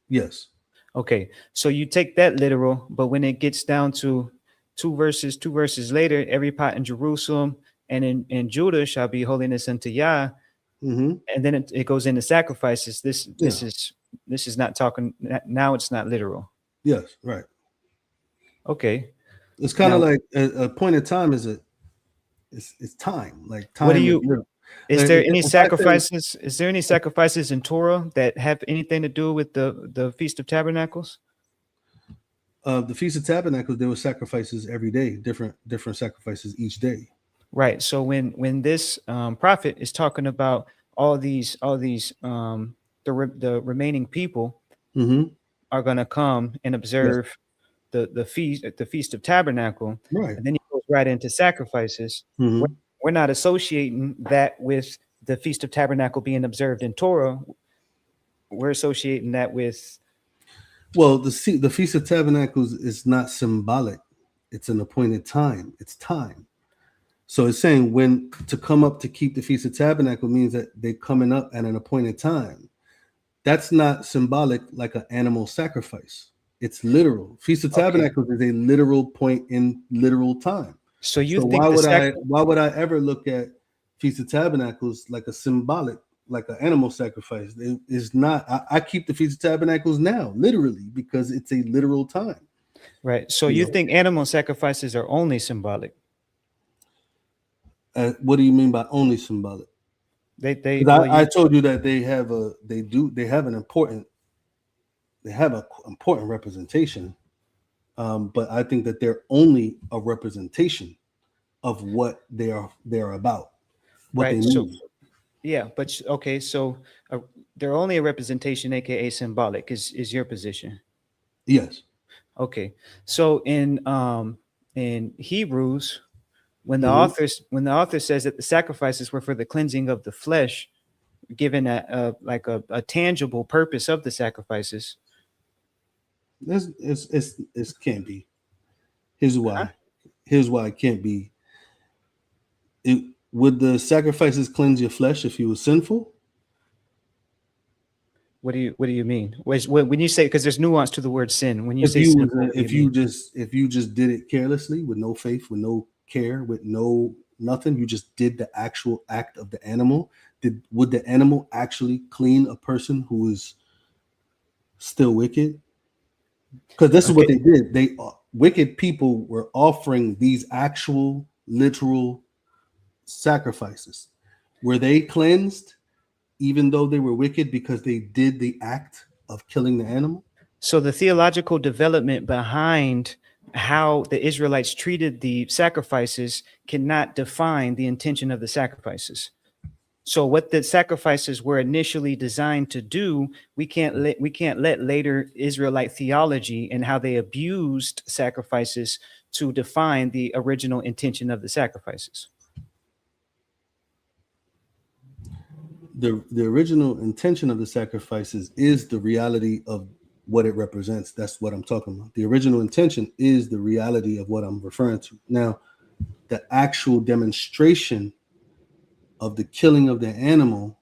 Yes. Okay. So you take that literal, but when it gets down to two verses later, every pot in Jerusalem and in Judah shall be holiness unto Yah. Mm-hmm. And then it goes into sacrifices. This Yeah. is not talking now. It's not literal. Yes. Right. Okay. It's kind of Now, like a point in time is it's time. Like what do time is you? real. Is Like, there any if I say sacrifices? Is there any sacrifices in Torah that have anything to do with the Feast of Tabernacles? the Feast of Tabernacles, there were sacrifices every day, different sacrifices each day. Right. So when this prophet is talking about the remaining people Mm-hmm. are going to come and Yes. observe the feast of tabernacle, Right. and then he goes right into sacrifices. We're, Mm-hmm. we're not associating that with the feast of tabernacle being observed in Torah. We're associating that with Well, the Feast of Tabernacles is not symbolic. It's an appointed time. It's time. So it's saying when to come up to keep the Feast of Tabernacle means that they're coming up at an appointed time. That's not symbolic like an animal sacrifice. It's literal. Feast of okay. Tabernacles is a literal point in literal time. So you So think the why would I ever look at Feast of Tabernacles like a symbolic, like an animal sacrifice? It is not. I keep the Feast of Tabernacles now, literally, because it's a literal time. right? So You you know, think animal sacrifices are only symbolic? what do you mean by only symbolic? They Because well I you told you that they have an important representation, but I think that they're only a representation of what they're about, what they right. So mean. yeah, but okay. So they're only a representation, aka symbolic, is your position. Yes. Okay. So in Hebrews, Mm-hmm. when the author says that the sacrifices were for the cleansing of the flesh, given a tangible purpose of the sacrifices. It can't be. Here's Huh? why. Here's why it can't be. Would the sacrifices cleanse your flesh if you were sinful? What do you mean? When you say, because there's nuance to the word sin. When you say sinful, what do you mean? If you just did it carelessly with no faith, with no care, with no nothing, you just did the actual act of the animal. Would the animal actually clean a person who is still wicked? Because this is what Okay. they did. They wicked people were offering these actual literal sacrifices. Were they cleansed even though they were wicked because they did the act of killing the animal? So the theological development behind how the Israelites treated the sacrifices cannot define the intention of the sacrifices. So what the sacrifices were initially designed to do, we can't let later Israelite theology and how they abused sacrifices to define the original intention of the sacrifices. The original intention of the sacrifices is the reality of what it represents. That's what I'm talking about. The original intention is the reality of what I'm referring to. Now, the actual demonstration of the killing of the animal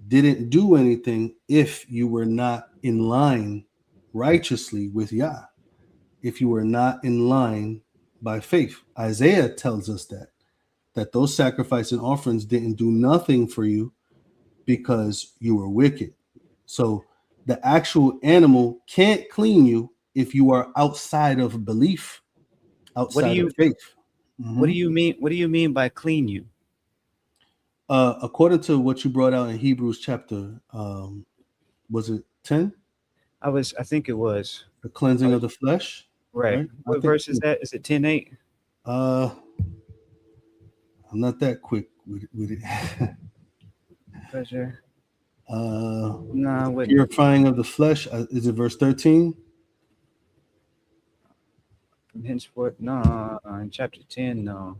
didn't do anything if you were not in line righteously with Yah, if you were not in line by faith. Isaiah tells us that those sacrifice and offerings didn't do nothing for you because you were wicked. So the actual animal can't clean you if you are outside of belief, What do outside of you faith. what do Mhm. you mean? What do you mean by clean you? According to what you brought out in Hebrews chapter, was it 10? I think it was. The I cleansing of was the flesh, right. right? I What think, verse is that? Is it 10:8? uh, I'm not that quick with it. Pleasure. uh, No, I the wouldn't. purifying of the flesh, is it verse 13? From henceforth, no. In chapter 10, no.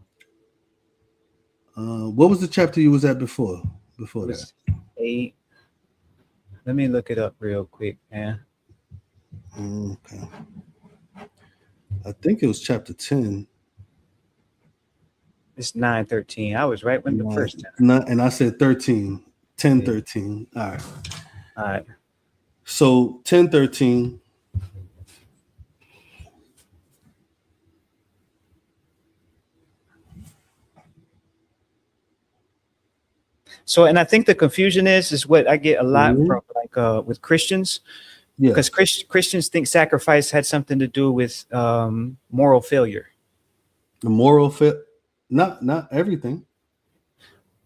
What was the chapter you was at It before that? was 8. Let me look it up real quick, man. Okay. I think it was chapter 10. It's 9:13. I was right when the Nine, first time. not, and I said 13. 10, Yeah. 13. All right. All right. So 10, 13. So, and I think the confusion is what I get a lot Mhm. from like with Christians, because Yes. Christians think sacrifice had something to do with moral failure. The moral fit, not everything.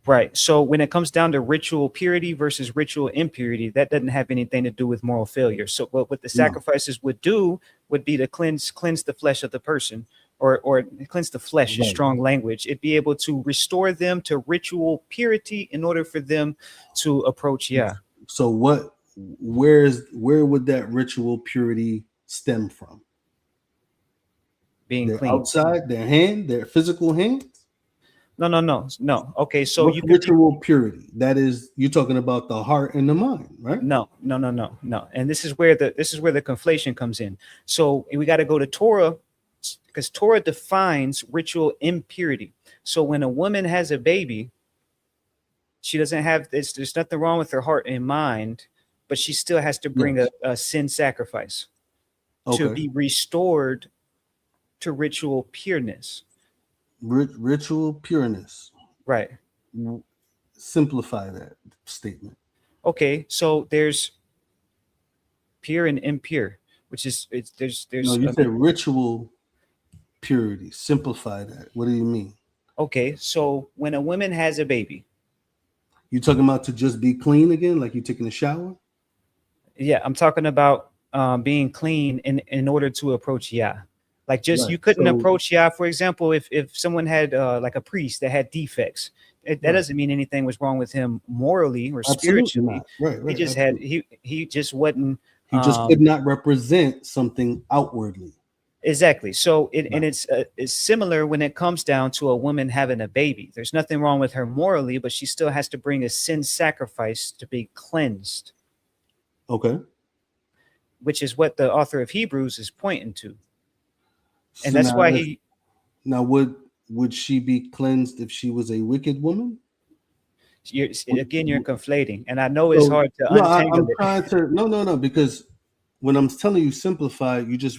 Right. So when it comes down to ritual purity versus ritual impurity, that doesn't have anything to do with moral failure. So what the No. sacrifices would do would be to cleanse the flesh of the person, or cleanse the flesh is Right. strong language. It'd be able to restore them to ritual purity in order for them to approach Yah, So where would that ritual purity stem from? being Their clean. outside, their hand, their physical hands? No. Okay, so What's you could ritual purity? That is, you're talking about the heart and the mind, right? no. And this is where the conflation comes in. So we got to go to Torah, because Torah defines ritual impurity. So when a woman has a baby, she doesn't have this. There's nothing wrong with her heart and mind, but she still has to bring Yes. a sin sacrifice to Okay. be restored to ritual pureness. Ritual pureness. Right. Simplify that statement. Okay. So there's pure and impure, which is there's No, there's you said ritual purity. Simplify that. What do you mean? okay. So when a woman has a baby, You talking about to just be clean again, like you taking a shower? yeah, I'm talking about being clean in order to approach Yah. Like, just Right. you couldn't So approach Yah, for example, if someone had like a priest that had defects. That right. doesn't mean anything was wrong with him morally or Absolutely spiritually. not. Right, He right. just had Absolutely. he just wasn't He just could not represent something outwardly. exactly. So Right. it's similar when it comes down to a woman having a baby. There's nothing wrong with her morally, but she still has to bring a sin sacrifice to be cleansed, Okay. which is what the author of Hebrews is pointing to. And So that's now why if now would she be cleansed if she was a wicked woman? you're conflating, and I know it's So hard to no, untangle I'm it. trying to no because when I'm telling you simplify, you just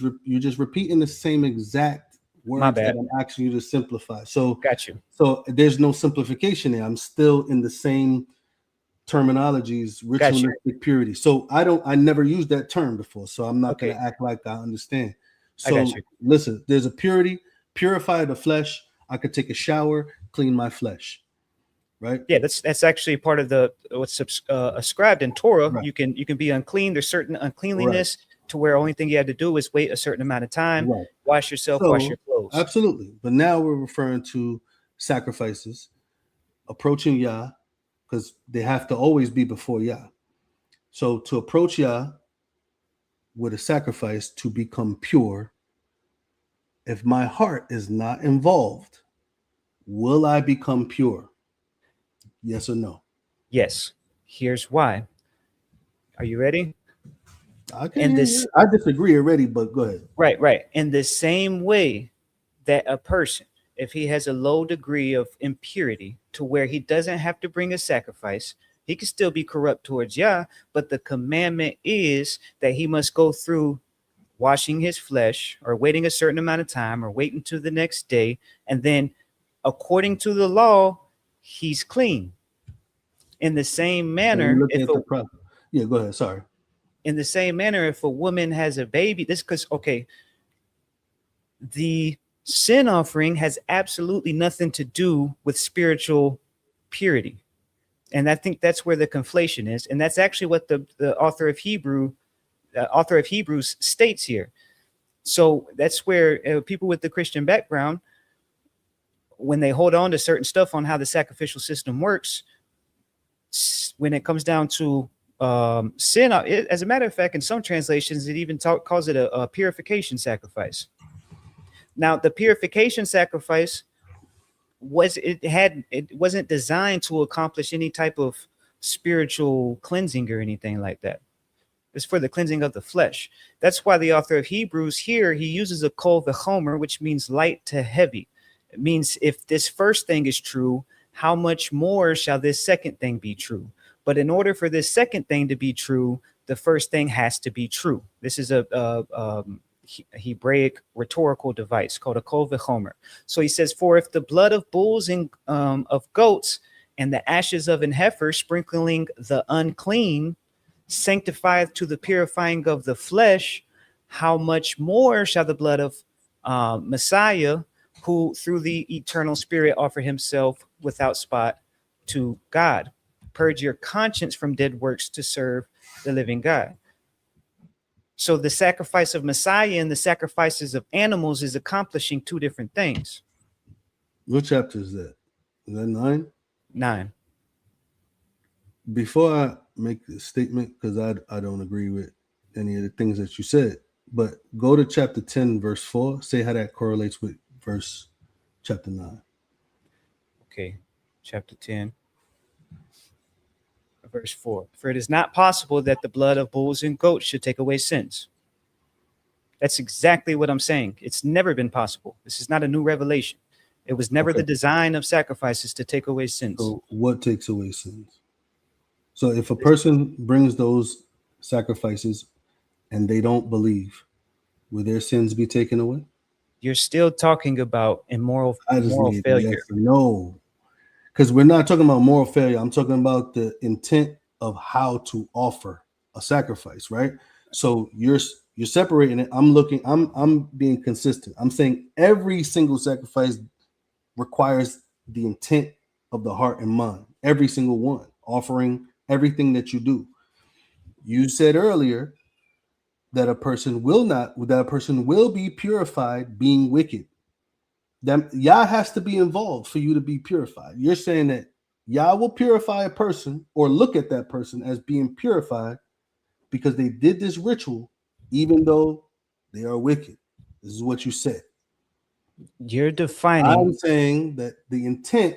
repeating the same exact My words that bad. I'm asking you to simplify. So Got you. there's no simplification there. I'm still in the same terminologies, Got you. ritualistic purity. So I never used that term before. So I'm not gonna Okay, act like I understand. I got So you. listen, there's a purity, purify the flesh. I could take a shower, clean my flesh, right? Yeah, that's actually part of the what's ascribed in Torah. Right, You can be unclean. There's certain right, uncleanliness to where only thing you had to do is wait a certain amount of time, right. wash yourself, wash So your clothes. absolutely. But now we're referring to sacrifices, approaching Yah, because they have to always be before Yah. So to approach Yah with a sacrifice to become pure, if my heart is not involved, will I become pure? Yes or no? Yes. Here's why. Are you ready? I can In hear you. this I disagree already, but go ahead. right. In the same way that a person, if he has a low degree of impurity to where he doesn't have to bring a sacrifice, he can still be corrupt towards Yah, but the commandment is that he must go through washing his flesh or waiting a certain amount of time or waiting to the next day. And then, according to the law, he's clean. In the same So you're manner, looking at the problem. Yeah, go ahead. Sorry. if a woman has a baby, this because okay, the sin offering has absolutely nothing to do with spiritual purity. And I think that's where the conflation is. And that's actually what the author of Hebrews states here. So that's where people with the Christian background, when they hold on to certain stuff on how the sacrificial system works, when it comes down to sin, as a matter of fact, in some translations, it even calls it a purification sacrifice. Now, the purification sacrifice it wasn't designed to accomplish any type of spiritual cleansing or anything like that. It's for the cleansing of the flesh. That's why the author of Hebrews here, he uses a kol v'chomer, which means light to heavy. It means if this first thing is true, how much more shall this second thing be true? But in order for this second thing to be true, the first thing has to be true. This is a Hebraic rhetorical device called a kol v'chomer. So he says, for if the blood of bulls and of goats and the ashes of an heifer sprinkling the unclean sanctifieth to the purifying of the flesh, how much more shall the blood of Messiah, who through the eternal Spirit offer himself without spot to God, purge your conscience from dead works to serve the living God. So the sacrifice of Messiah and the sacrifices of animals is accomplishing two different things. What chapter is that? Is that 9? 9. Before I make the statement, because I don't agree with any of the things that you said, but go to chapter 10, verse 4. Say how that correlates with verse chapter 9. Okay, chapter 10, verse 4. For it is not possible that the blood of bulls and goats should take away sins. That's exactly what I'm saying. It's never been possible. This is not a new revelation. It was never the design of sacrifices to take away sins. So what takes away sins? So if a person brings those sacrifices and they don't believe, will their sins be taken away? You're still talking about moral failure. Yes or no, because we're not talking about moral failure. I'm talking about the intent of how to offer a sacrifice, right? So you're separating it. I'm being consistent. I'm saying every single sacrifice requires the intent of the heart and mind. Every single one, offering everything that you do. You said earlier that a person will be purified being wicked. That Yah has to be involved for you to be purified. You're saying that Yah will purify a person or look at that person as being purified because they did this ritual, even though they are wicked. This is what you said. You're defining. I'm saying that the intent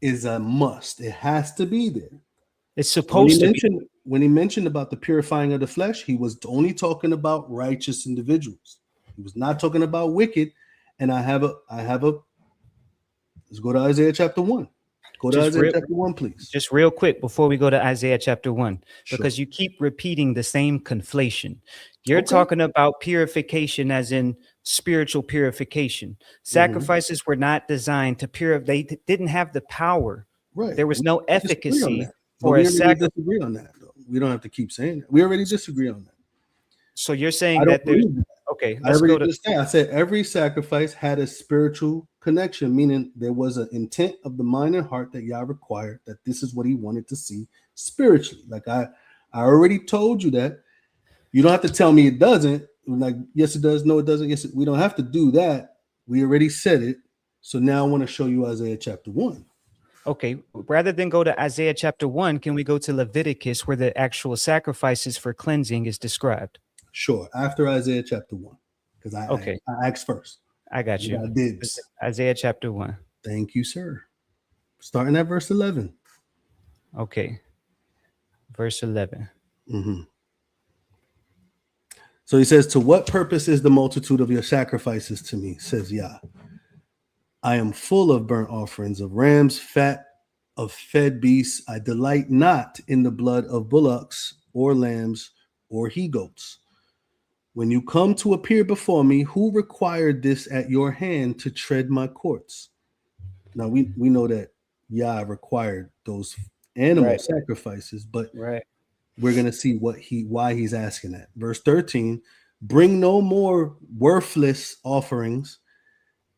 is a must. It has to be there. It's supposed to be. When he mentioned about the purifying of the flesh, he was only talking about righteous individuals. He was not talking about wicked. And I have a let's go to Isaiah chapter 1. Go to Isaiah chapter 1, please. Just real quick before we go to Isaiah chapter 1, because you keep repeating the same conflation. You're talking about purification as in spiritual purification. Sacrifices were not designed to purify. They didn't have the power. Right. There was no efficacy for a sacrifice. We disagree on that, though. We don't have to keep saying that. We already disagree on that. So you're saying that there's okay. Let's go to. I said every sacrifice had a spiritual connection, meaning there was an intent of the mind and heart that Yah required, that this is what he wanted to see spiritually. Like I already told you that. You don't have to tell me it doesn't. Like, yes, it does. No, it doesn't. Yes, we don't have to do that. We already said it. So now I want to show you Isaiah chapter 1. Okay, rather than go to Isaiah chapter 1, can we go to Leviticus where the actual sacrifices for cleansing is described? Sure, after Isaiah chapter 1, because I asked first. I got you. I did. Isaiah chapter 1. Thank you, sir. Starting at verse 11. Okay, verse 11. So he says, to what purpose is the multitude of your sacrifices to me, says Yah. I am full of burnt offerings, of rams, fat of fed beasts. I delight not in the blood of bullocks or lambs or he-goats. When you come to appear before me, who required this at your hand to tread my courts? Now we know that Yah required those animal sacrifices, but we're going to see why he's asking that. Verse 13, bring no more worthless offerings.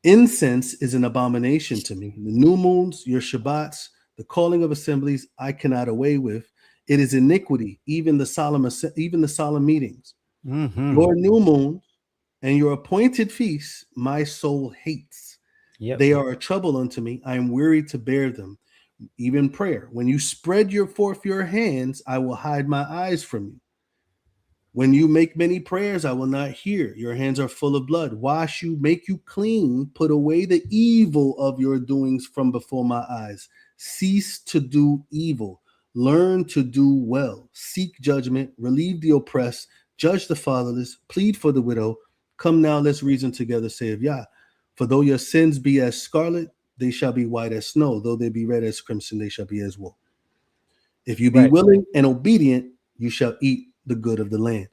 Incense is an abomination to me. The new moons, your Shabbats, the calling of assemblies, I cannot away with. It is iniquity, even the solemn meetings. Your new moon and your appointed feasts, my soul hates. They are a trouble unto me. I am weary to bear them. Even prayer. When you spread forth your hands, I will hide my eyes from you. When you make many prayers, I will not hear. Your hands are full of blood. Wash you, make you clean. Put away the evil of your doings from before my eyes. Cease to do evil. Learn to do well. Seek judgment. Relieve the oppressed. Judge the fatherless. Plead for the widow. Come now, let's reason together, saith Yah. For though your sins be as scarlet, they shall be white as snow. Though they be red as crimson, they shall be as wool. If you be willing and obedient, you shall eat the good of the land.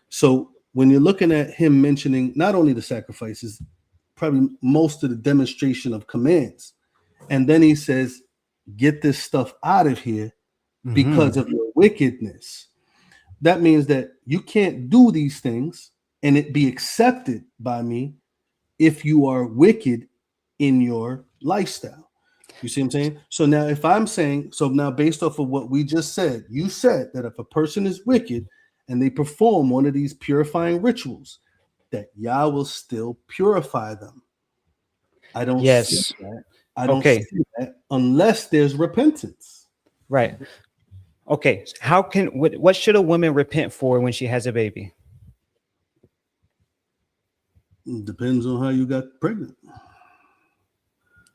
So when you're looking at him mentioning not only the sacrifices, probably most of the demonstration of commands, and then he says, get this stuff out of here because Mhm. of your wickedness. That means that you can't do these things and it be accepted by me if you are wicked in your lifestyle. You see what I'm saying? So now, if I'm saying, so now based off of what we just said, you said that if a person is wicked and they perform one of these purifying rituals, that Yah will still purify them. I don't see Yes. that. I don't Okay. see that unless there's repentance. Right. Okay. How can what should a woman repent for when she has a baby? It depends on how you got pregnant.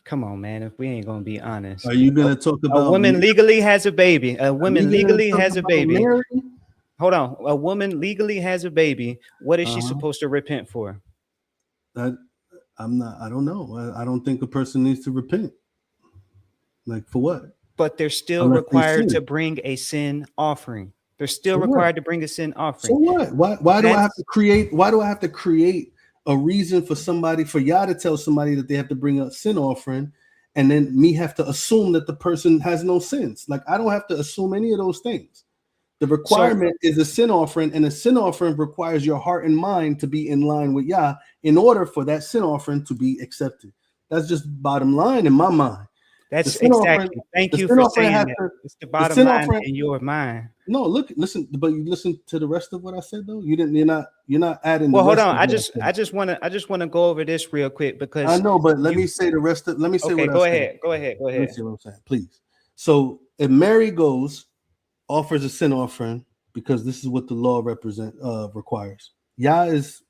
Come on, man. If we ain't gonna be honest, Are you going to talk a about woman Mary? legally has a baby. A Are you woman going to legally talk has a about baby. Mary? Hold on. A woman legally has a baby. What is she Uh-huh. supposed to repent for? I, I'm not. I don't know. I don't think a person needs to repent. Like for what? But they're still Unless they required to sin. bring a sin offering. They're still So what? required to bring a sin So offering. what? Why do I have That's to create? Why do I have to create a reason for somebody, for Yah to tell somebody that they have to bring a sin offering, and then me have to assume that the person has no sins? Like I don't have to assume any of those things. The so requirement is a sin offering, and a sin offering requires your heart and mind to be in line with Yah in order for that sin offering to be accepted. That's just bottom line in my mind. The that's sin offering, exactly. Thank the you sin for offering saying has that. to. It's the The bottom sin line offering. in your mind. No, look, listen, but you listen to the rest of what I said though. You didn't. You're not adding the Well, hold rest on. of I what I just said. I just want to go over this real quick I because know, but let you me say the rest of. Let me say okay, what I go said. ahead. Go ahead. Go Let me ahead. see what I'm saying, please. So if Mary goes, offers a sin offering because this is what the law requires. Yah is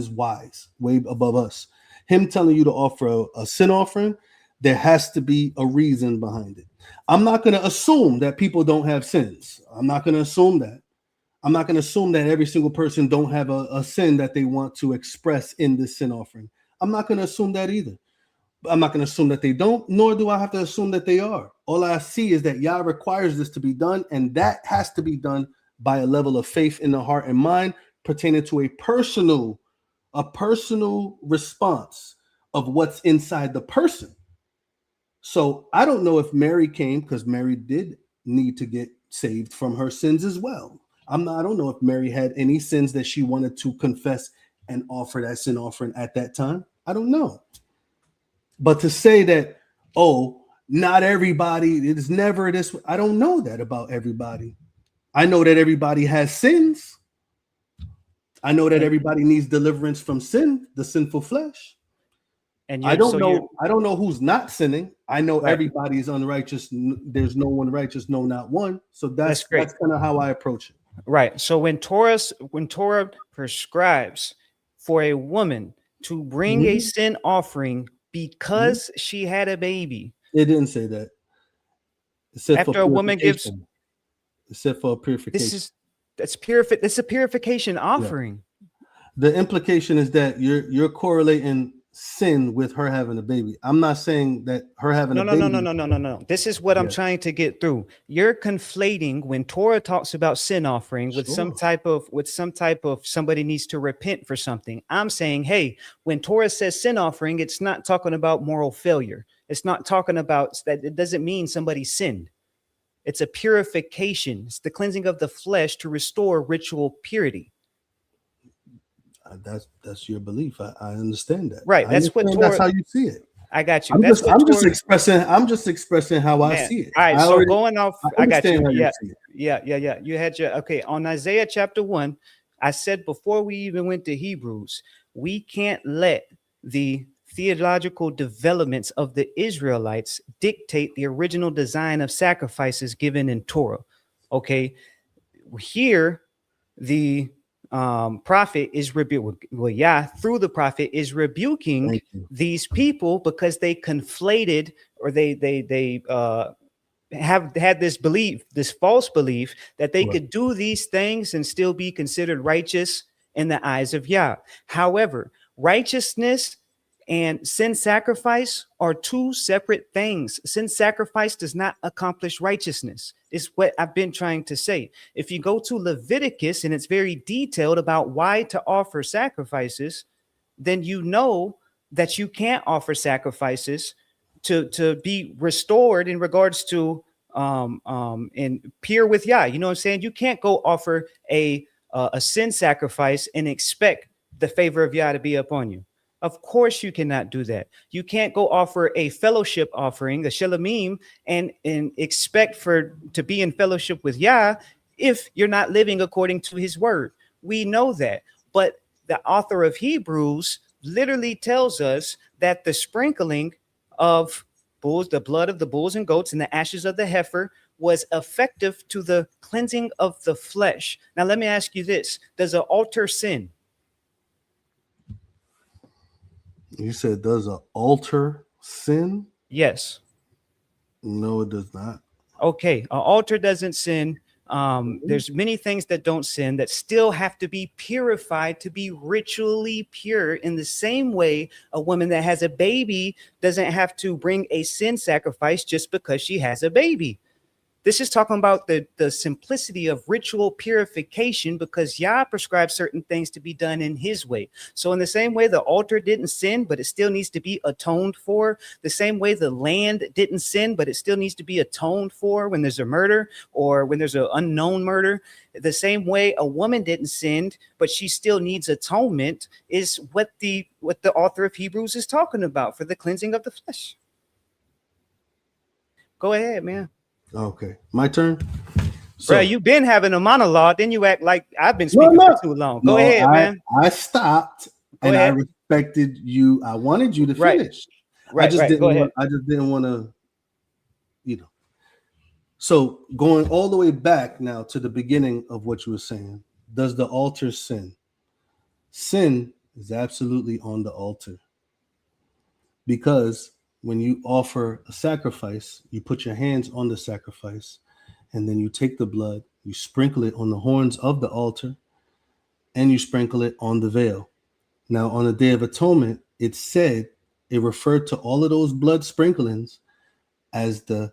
wise, way above us. Him telling you to offer a sin offering, there has to be a reason behind it. I'm not going to assume that people don't have sins. I'm not going to assume that. I'm not going to assume that every single person don't have a sin that they want to express in this sin offering. I'm not going to assume that either. I'm not going to assume that they don't, nor do I have to assume that they are. All I see is that Yah requires this to be done, and that has to be done by a level of faith in the heart and mind pertaining to a personal response of what's inside the person. So I don't know if Mary came because Mary did need to get saved from her sins as well. I don't know if Mary had any sins that she wanted to confess and offer that sin offering at that time. I don't know. But to say that, oh, not everybody, it is never this, I don't know that about everybody. I know that everybody has sins. I know that And everybody needs deliverance from sin, the sinful flesh. I you're so don't you're know. I don't know who's not sinning. I know right. everybody is unrighteous. There's no one righteous, no, not one. So That's great. that's kind of how I approach it. Right. So when Torah prescribes for a woman to bring a Mhm. sin offering Mhm. because she had a baby, It didn't say that. It said for after a woman gives purification. It said for this purification. is that's purific. It's a purification Yeah. offering. The implication is that you're correlating sin with her having a baby. I'm not saying that her having No, a no, no, no, baby. no, no, no, no. This is what I'm Yeah, trying to get through. You're conflating when Torah talks about sin offering with sure. some type of somebody needs to repent for something. I'm saying, hey, when Torah says sin offering, it's not talking about moral failure. It's not talking about that. It doesn't mean somebody sinned. It's a purification. It's the cleansing of the flesh to restore ritual purity. That's your belief. I understand that. Right. I That's what understand that's Torah. how you see it. I got you. I'm That's just what I'm just Torah. expressing I'm just expressing how I Man. see it. All right. So going off, I I got you. understand how you Yeah. see it. Yeah. Yeah. Yeah. You had your, okay. On Isaiah chapter 1, I said before we even went to Hebrews, we can't let the theological developments of the Israelites dictate the original design of sacrifices given in Torah. Okay. Here, the prophet is rebuking, well, yeah, through the prophet is rebuking Thank you. these people because they conflated or they have had this belief, this false belief that they Right. could do these things and still be considered righteous in the eyes of Yah. However, righteousness and sin sacrifice are two separate things. Sin sacrifice does not accomplish righteousness. Is what I've been trying to say. If you go to Leviticus and it's very detailed about why to offer sacrifices, then you know that you can't offer sacrifices to be restored in regards to and pure with Yah. You know what I'm saying? You can't go offer a sin sacrifice and expect the favor of Yah to be upon you. Of course, you cannot do that. You can't go offer a fellowship offering, the Shelamim, and expect for to be in fellowship with Yah if you're not living according to His word. We know that, but the author of Hebrews literally tells us that the sprinkling of bulls, the blood of the bulls and goats, and the ashes of the heifer was effective to the cleansing of the flesh. Now, let me ask you this: does an altar sin? You said, does an altar sin? Yes. No, it does not. Okay, an altar doesn't sin. There's many things that don't sin that still have to be purified to be ritually pure. In the same way, a woman that has a baby doesn't have to bring a sin sacrifice just because she has a baby. This is talking about the simplicity of ritual purification, because Yah prescribes certain things to be done in His way. So in the same way the altar didn't sin, but it still needs to be atoned for, the same way the land didn't sin, but it still needs to be atoned for when there's a murder or when there's an unknown murder, the same way a woman didn't sin, but she still needs atonement, is what the author of Hebrews is talking about for the cleansing of the flesh. Go ahead, man. Okay, my turn. So, bro, you've been having a monologue, then you act like I've been speaking for too long. Go ahead, man. I stopped and I respected you. I wanted you to finish. I just didn't want to, you know. So going all the way back now to the beginning of what you were saying, does the altar sin? Sin is absolutely on the altar, because when you offer a sacrifice, you put your hands on the sacrifice, and then you take the blood, you sprinkle it on the horns of the altar, and you sprinkle it on the veil. Now, on the Day of Atonement, it said, it referred to all of those blood sprinklings as the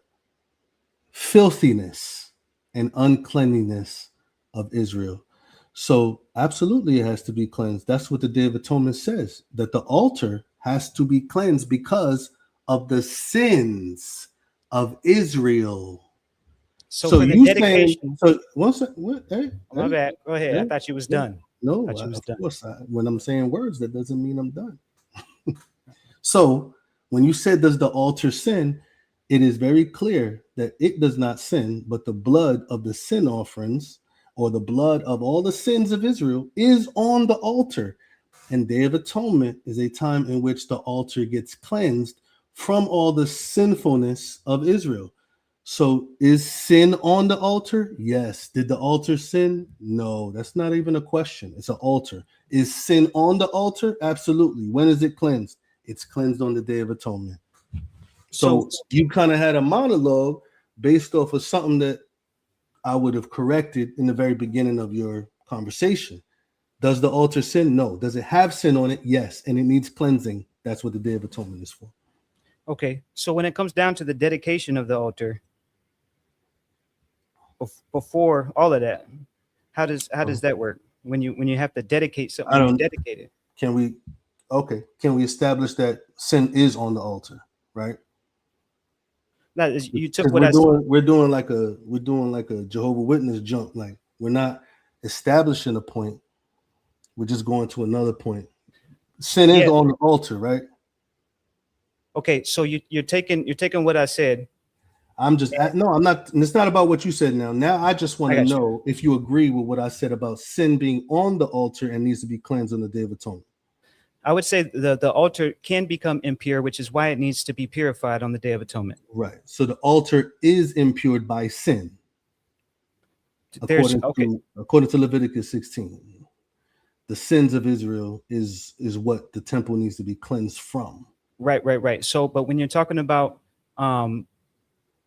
filthiness and uncleanliness of Israel. So absolutely it has to be cleansed. That's what the Day of Atonement says, that the altar has to be cleansed because of the sins of Israel. So you dedication. Saying, so what's that? What? Hey, my bad. Go ahead. I thought you was done. No, of course. When I'm saying words, that doesn't mean I'm done. So when you said, does the altar sin? It is very clear that it does not sin, but the blood of the sin offerings, or the blood of all the sins of Israel, is on the altar. And Day of Atonement is a time in which the altar gets cleansed from all the sinfulness of Israel. So is sin on the altar? Yes. Did the altar sin? No, that's not even a question. It's an altar. Is sin on the altar? Absolutely. When is it cleansed? It's cleansed on the Day of Atonement. So you kind of had a monologue based off of something that I would have corrected in the very beginning of your conversation. Does the altar sin? No. Does it have sin on it? Yes. And it needs cleansing. That's what the Day of Atonement is for. Okay. So when it comes down to the dedication of the altar, before all of that, how does that work? When you have to dedicate something, you dedicate it. Can we establish that sin is on the altar, right? Now, you took what we're doing like a Jehovah's Witness jump. Like, we're not establishing a point. We're just going to another point. Sin is on the altar, right? Okay, so you're taking what I said. I'm not. It's not about what you said now. Now I just want to know if you agree with what I said about sin being on the altar and needs to be cleansed on the Day of Atonement. I would say the altar can become impure, which is why it needs to be purified on the Day of Atonement. Right. So the altar is impaired by sin. According to Leviticus 16, the sins of Israel is what the temple needs to be cleansed from. Right. So, but when you're talking about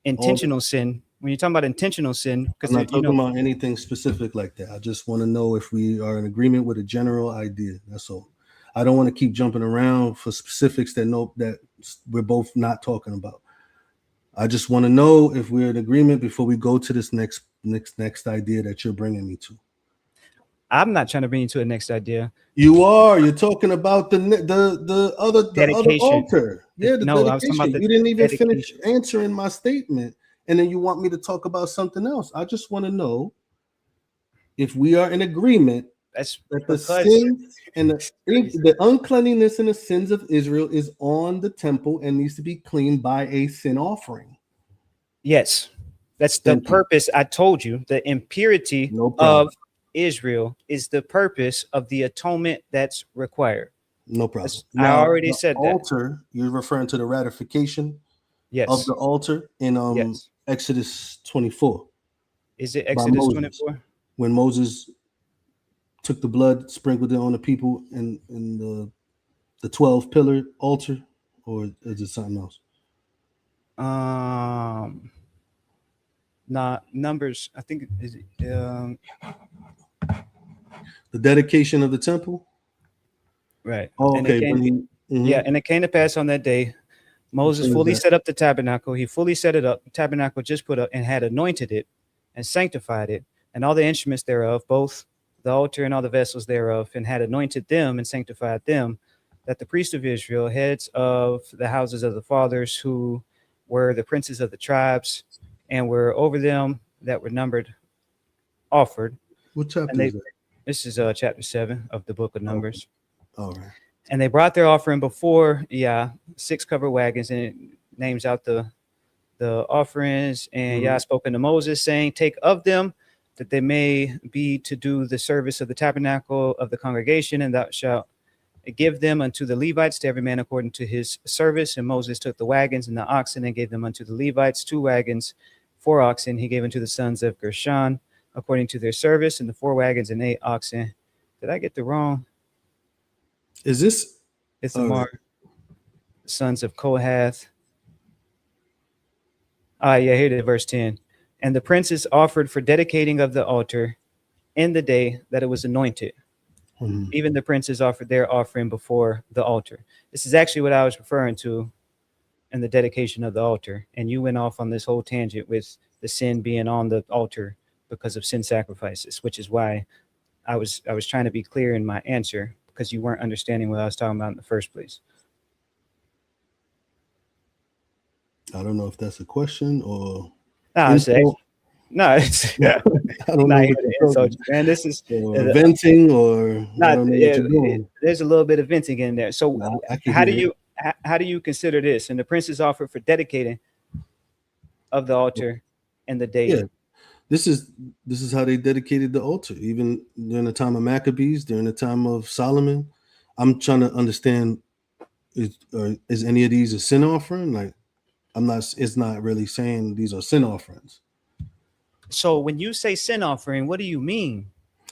intentional sin, because I'm not talking about anything specific like that. I just want to know if we are in agreement with a general idea. That's all. I don't want to keep jumping around for specifics that we're both not talking about. I just want to know if we're in agreement before we go to this next idea that you're bringing me to. I'm not trying to bring you to the next idea. You are. You're talking about the other Dedication. altar. Yeah, the No, I was talking about dedication. the You didn't even finish dedication. answering my statement, and then you want me to talk about something else. I just want to know if we are in agreement That's that the because sins and the uncleanliness and the sins of Israel is on the temple and needs to be cleaned by a sin offering. yes, that's the Thank you. purpose. I told you the impurity No problem. of Israel is the purpose of the atonement that's required. No problem. I Now, already the said that. altar, you're referring to the ratification of Yes. the altar in Yes. Exodus 24 Is it by Exodus Moses. 24? When Moses took the blood, sprinkled it on the people in the 12 pillar altar, or is it something else? Not Numbers. I think is it The dedication of the temple. right. Oh, And it okay. came, yeah, and it came to pass on that day, Moses fully set up the tabernacle. He fully set it up. The tabernacle just put up and had anointed it and sanctified it, and all the instruments thereof, both the altar and all the vessels thereof, and had anointed them and sanctified them, that the priests of Israel, heads of the houses of the fathers, who were the princes of the tribes, and were over them that were numbered, offered. What chapter And they, is that? this is chapter 7 of the book of Numbers. All right. And they brought their offering before 6 covered wagons, and it names out the offerings. And Yah spoke unto Moses, saying, take of them, that they may be to do the service of the tabernacle of the congregation, and thou shalt give them unto the Levites, to every man according to his service. And Moses took the wagons and the oxen and gave them unto the Levites, 2 wagons, 4 oxen. He gave unto the sons of Gershon according to their service, and the 4 wagons and 8 oxen. Did I get the wrong? Is this Ithamar, sons of Kohath. Yeah, here it is, verse 10. And the princes offered for dedicating of the altar in the day that it was anointed. Even the princes offered their offering before the altar. This is actually what I was referring to in the dedication of the altar. And you went off on this whole tangent with the sin being on the altar because of sin sacrifices, which is why I was trying to be clear in my answer, because you weren't understanding what I was talking about in the first place. I don't know if that's a question or no, it's I don't know. Man, this is venting or I don't know what you're doing. There's a little bit of venting in there. So how do you consider this? And the princes offered for dedicating of the altar and the day. Yeah, this is how they dedicated the altar, even during the time of Maccabees, during the time of Solomon. I'm trying to understand, is any of these a sin offering? Like, it's not really saying these are sin offerings. So when you say sin offering, what do you mean?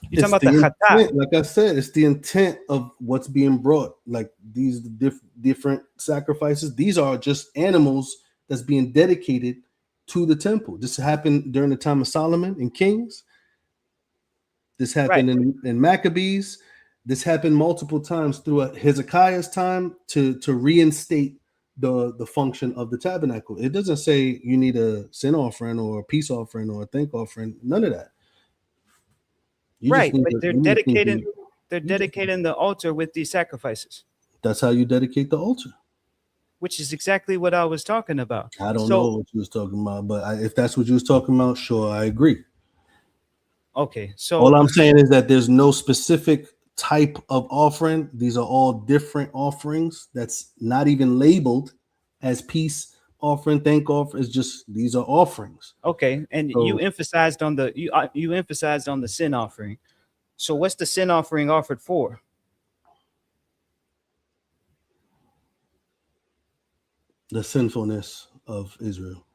You're talking about the intent, like I said, it's the intent of what's being brought. Like these different sacrifices. These are just animals that's being dedicated to the temple. This happened during the time of Solomon and Kings. This happened in Maccabees. This happened multiple times throughout Hezekiah's time to reinstate the function of the tabernacle. It doesn't say you need a sin offering or a peace offering or a thank offering. None of that. But they're dedicating the altar with these sacrifices. That's how you dedicate the altar. Which is exactly what I was talking about. I don't know what you was talking about, but if that's what you was talking about, sure, I agree. Okay, so all I'm saying is that there's no specific type of offering. These are all different offerings that's not even labeled as peace offering, thank offering. It's just these are offerings. Okay, and you emphasized on the sin offering. So what's the sin offering offered for? The sinfulness of Israel.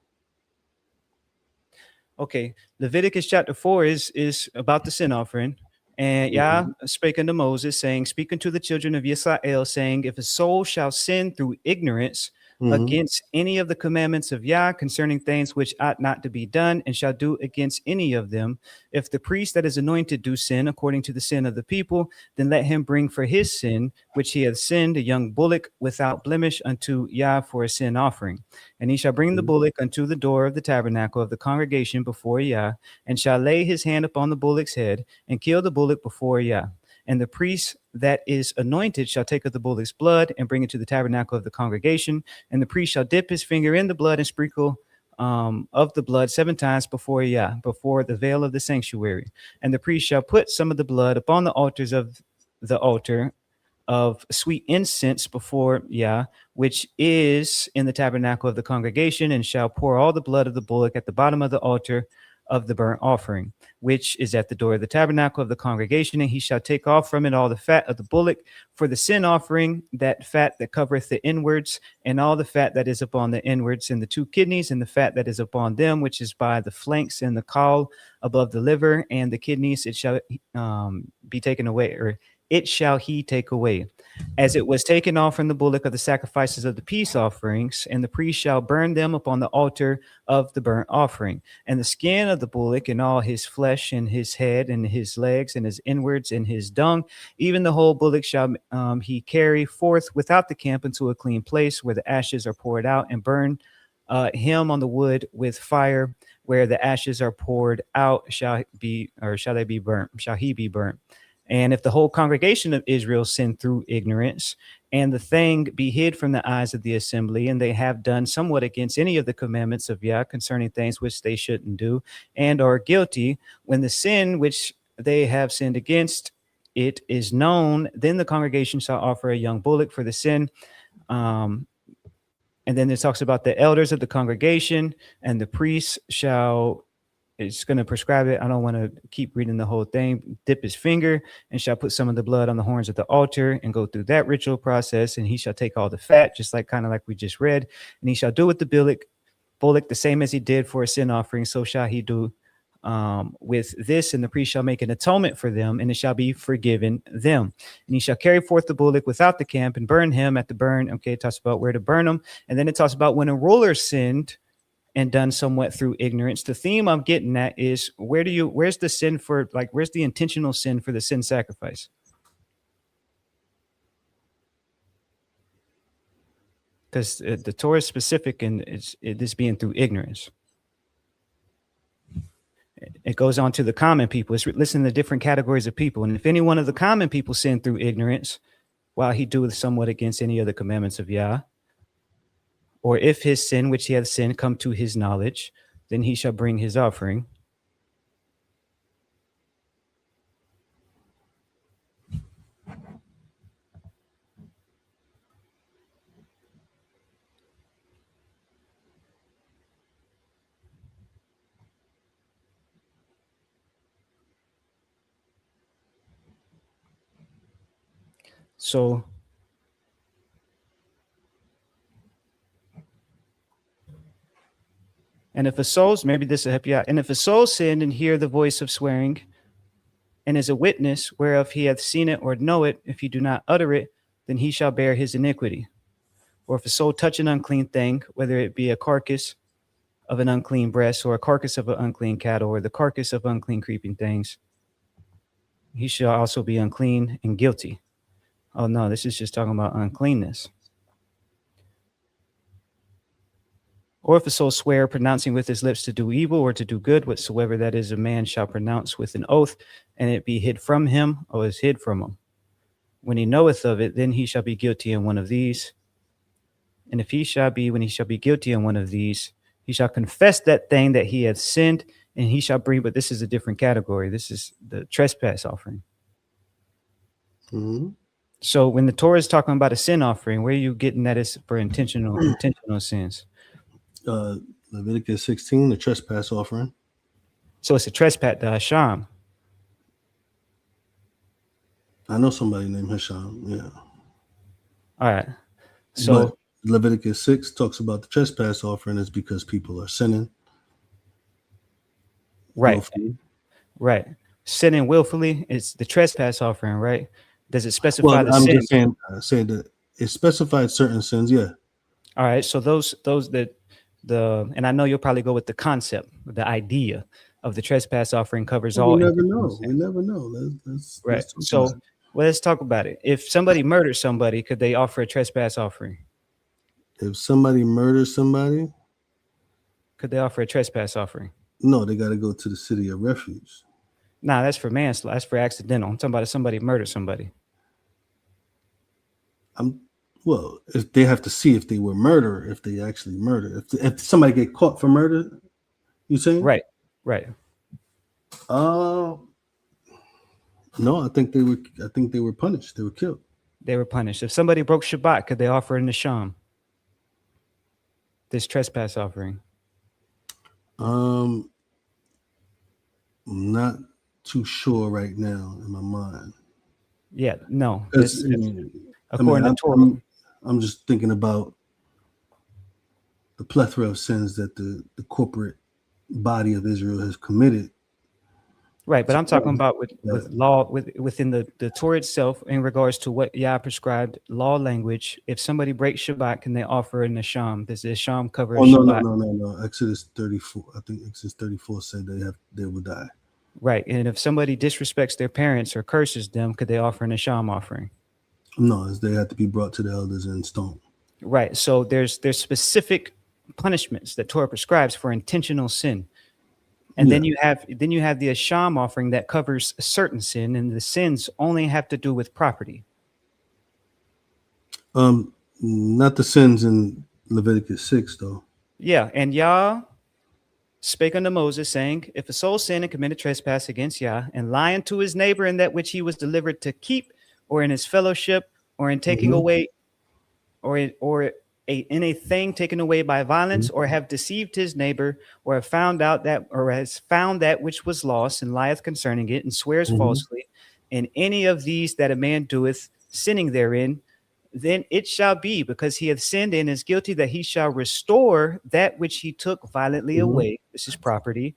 Okay, Leviticus chapter 4 is about the sin offering. And Yah spake unto Moses, saying, speak unto the children of Israel, saying, if a soul shall sin through ignorance, against any of the commandments of Yah concerning things which ought not to be done, and shall do against any of them. If the priest that is anointed do sin according to the sin of the people, then let him bring for his sin, which he hath sinned, a young bullock without blemish unto Yah for a sin offering. And he shall bring the bullock unto the door of the tabernacle of the congregation before Yah, and shall lay his hand upon the bullock's head, and kill the bullock before Yah. And the priest that is anointed shall take of the bullock's blood and bring it to the tabernacle of the congregation. And the priest shall dip his finger in the blood and sprinkle of the blood 7 times before Yah, before the veil of the sanctuary. And the priest shall put some of the blood upon the altars of the altar of sweet incense before Yah, which is in the tabernacle of the congregation, and shall pour all the blood of the bullock at the bottom of the altar of the burnt offering, which is at the door of the tabernacle of the congregation. And he shall take off from it all the fat of the bullock for the sin offering, that fat that covereth the inwards, and all the fat that is upon the inwards, and the 2 kidneys, and the fat that is upon them, which is by the flanks, and the caul above the liver, and the kidneys. It shall be taken away, or it shall he take away, as it was taken off from the bullock of the sacrifices of the peace offerings. And the priest shall burn them upon the altar of the burnt offering. And the skin of the bullock, and all his flesh, and his head, and his legs, and his inwards, and his dung, even the whole bullock shall he carry forth without the camp into a clean place, where the ashes are poured out, and burn him on the wood with fire. Where the ashes are poured out shall he be burnt. And if the whole congregation of Israel sin through ignorance, and the thing be hid from the eyes of the assembly, and they have done somewhat against any of the commandments of Yah concerning things which they shouldn't do, and are guilty, when the sin which they have sinned against it is known, then the congregation shall offer a young bullock for the sin. And then it talks about the elders of the congregation, and the priests shall, it's going to prescribe it. I don't want to keep reading the whole thing. Dip his finger and shall put some of the blood on the horns of the altar and go through that ritual process. And he shall take all the fat, just like kind of like we just read. And he shall do with the bullock the same as he did for a sin offering. So shall he do with this. And the priest shall make an atonement for them, and it shall be forgiven them. And he shall carry forth the bullock without the camp and burn him at the burn. Okay, it talks about where to burn him. And then it talks about when a ruler sinned and done somewhat through ignorance. The theme I'm getting at is where's the sin for, like, where's the intentional sin for the sin sacrifice? Because the Torah is specific, and this being through ignorance. It goes on to the common people. It's listening to different categories of people. And if any one of the common people sin through ignorance, while he doeth somewhat against any of the commandments of Yah, or if his sin which he hath sinned come to his knowledge, then he shall bring his offering. So and if a soul, maybe this will help you out. And if a soul sinned and hear the voice of swearing, and is a witness whereof he hath seen it or know it, if he do not utter it, then he shall bear his iniquity. Or if a soul touch an unclean thing, whether it be a carcass of an unclean breast, or a carcass of an unclean cattle, or the carcass of unclean creeping things, he shall also be unclean and guilty. Oh no, this is just talking about uncleanness. Or if a soul swear, pronouncing with his lips to do evil or to do good, whatsoever that is a man shall pronounce with an oath, and it be hid from him, or is hid from him. When he knoweth of it, then he shall be guilty in one of these. And if he shall be, when he shall be guilty in one of these, he shall confess that thing that he hath sinned, and he shall bring, but this is a different category. This is the trespass offering. Mm-hmm. So when the Torah is talking about a sin offering, where are you getting that is for intentional sins? Leviticus 16, the trespass offering. So it's a trespass, the Hasham. I know somebody named Hasham, yeah. All right. So but Leviticus 6 talks about the trespass offering is because people are sinning. Right. Willfully. Right. Sinning willfully is the trespass offering, right? Does it specify well, the I'm sin? just saying that it specified certain sins, yeah. All right. So those that and I know you'll probably go with the concept, the idea of the trespass offering covers Well, we all never intentional know. sin. We never know. Right. Let's talk about So it. well, let's talk about it. If somebody murdered somebody, could they offer a trespass offering? If somebody murders somebody, Could they offer a trespass offering? no, they got to go to the city of refuge. Nah, that's for manslaughter. That's for accidental. I'm talking about if somebody murdered somebody. I'm well. If they have to see if they were murder, if they actually murder, if somebody get caught for murder, you saying? Right. Right. Uh, no, I think they were. I think they were punished. They were killed. They were punished. If somebody broke Shabbat, could they offer an Nisham, this trespass offering? Um, I'm not too sure right now in my mind. Yeah, no. Because This I mean, according to Torah. I'm just thinking about the plethora of sins that the corporate body of Israel has committed. Right, but I'm talking about Yeah. with law within the Torah itself in regards to what Yah prescribed law language. If somebody breaks Shabbat, can they offer a nesham? Does the nesham cover Oh no, Shabbat? no. Exodus 34. I think Exodus 34 said they will die. Right, and if somebody disrespects their parents or curses them, could they offer a nesham offering? No, they have to be brought to the elders and stoned. Right, so there's specific punishments that Torah prescribes for intentional sin. And Yeah. then you have the Asham offering that covers a certain sin, and the sins only have to do with property. Not the sins in Leviticus 6 though. Yeah, and Yah spake unto Moses, saying, if a soul sin and commit a trespass against Yah, and lie unto his neighbor in that which he was delivered to keep, or in his fellowship, or in taking away, in a thing taken away by violence, or have deceived his neighbor, or have found out that, or has found that which was lost, and lieth concerning it, and swears falsely, in any of these that a man doeth, sinning therein, then it shall be, because he hath sinned and is guilty, that he shall restore that which he took violently away. This is property,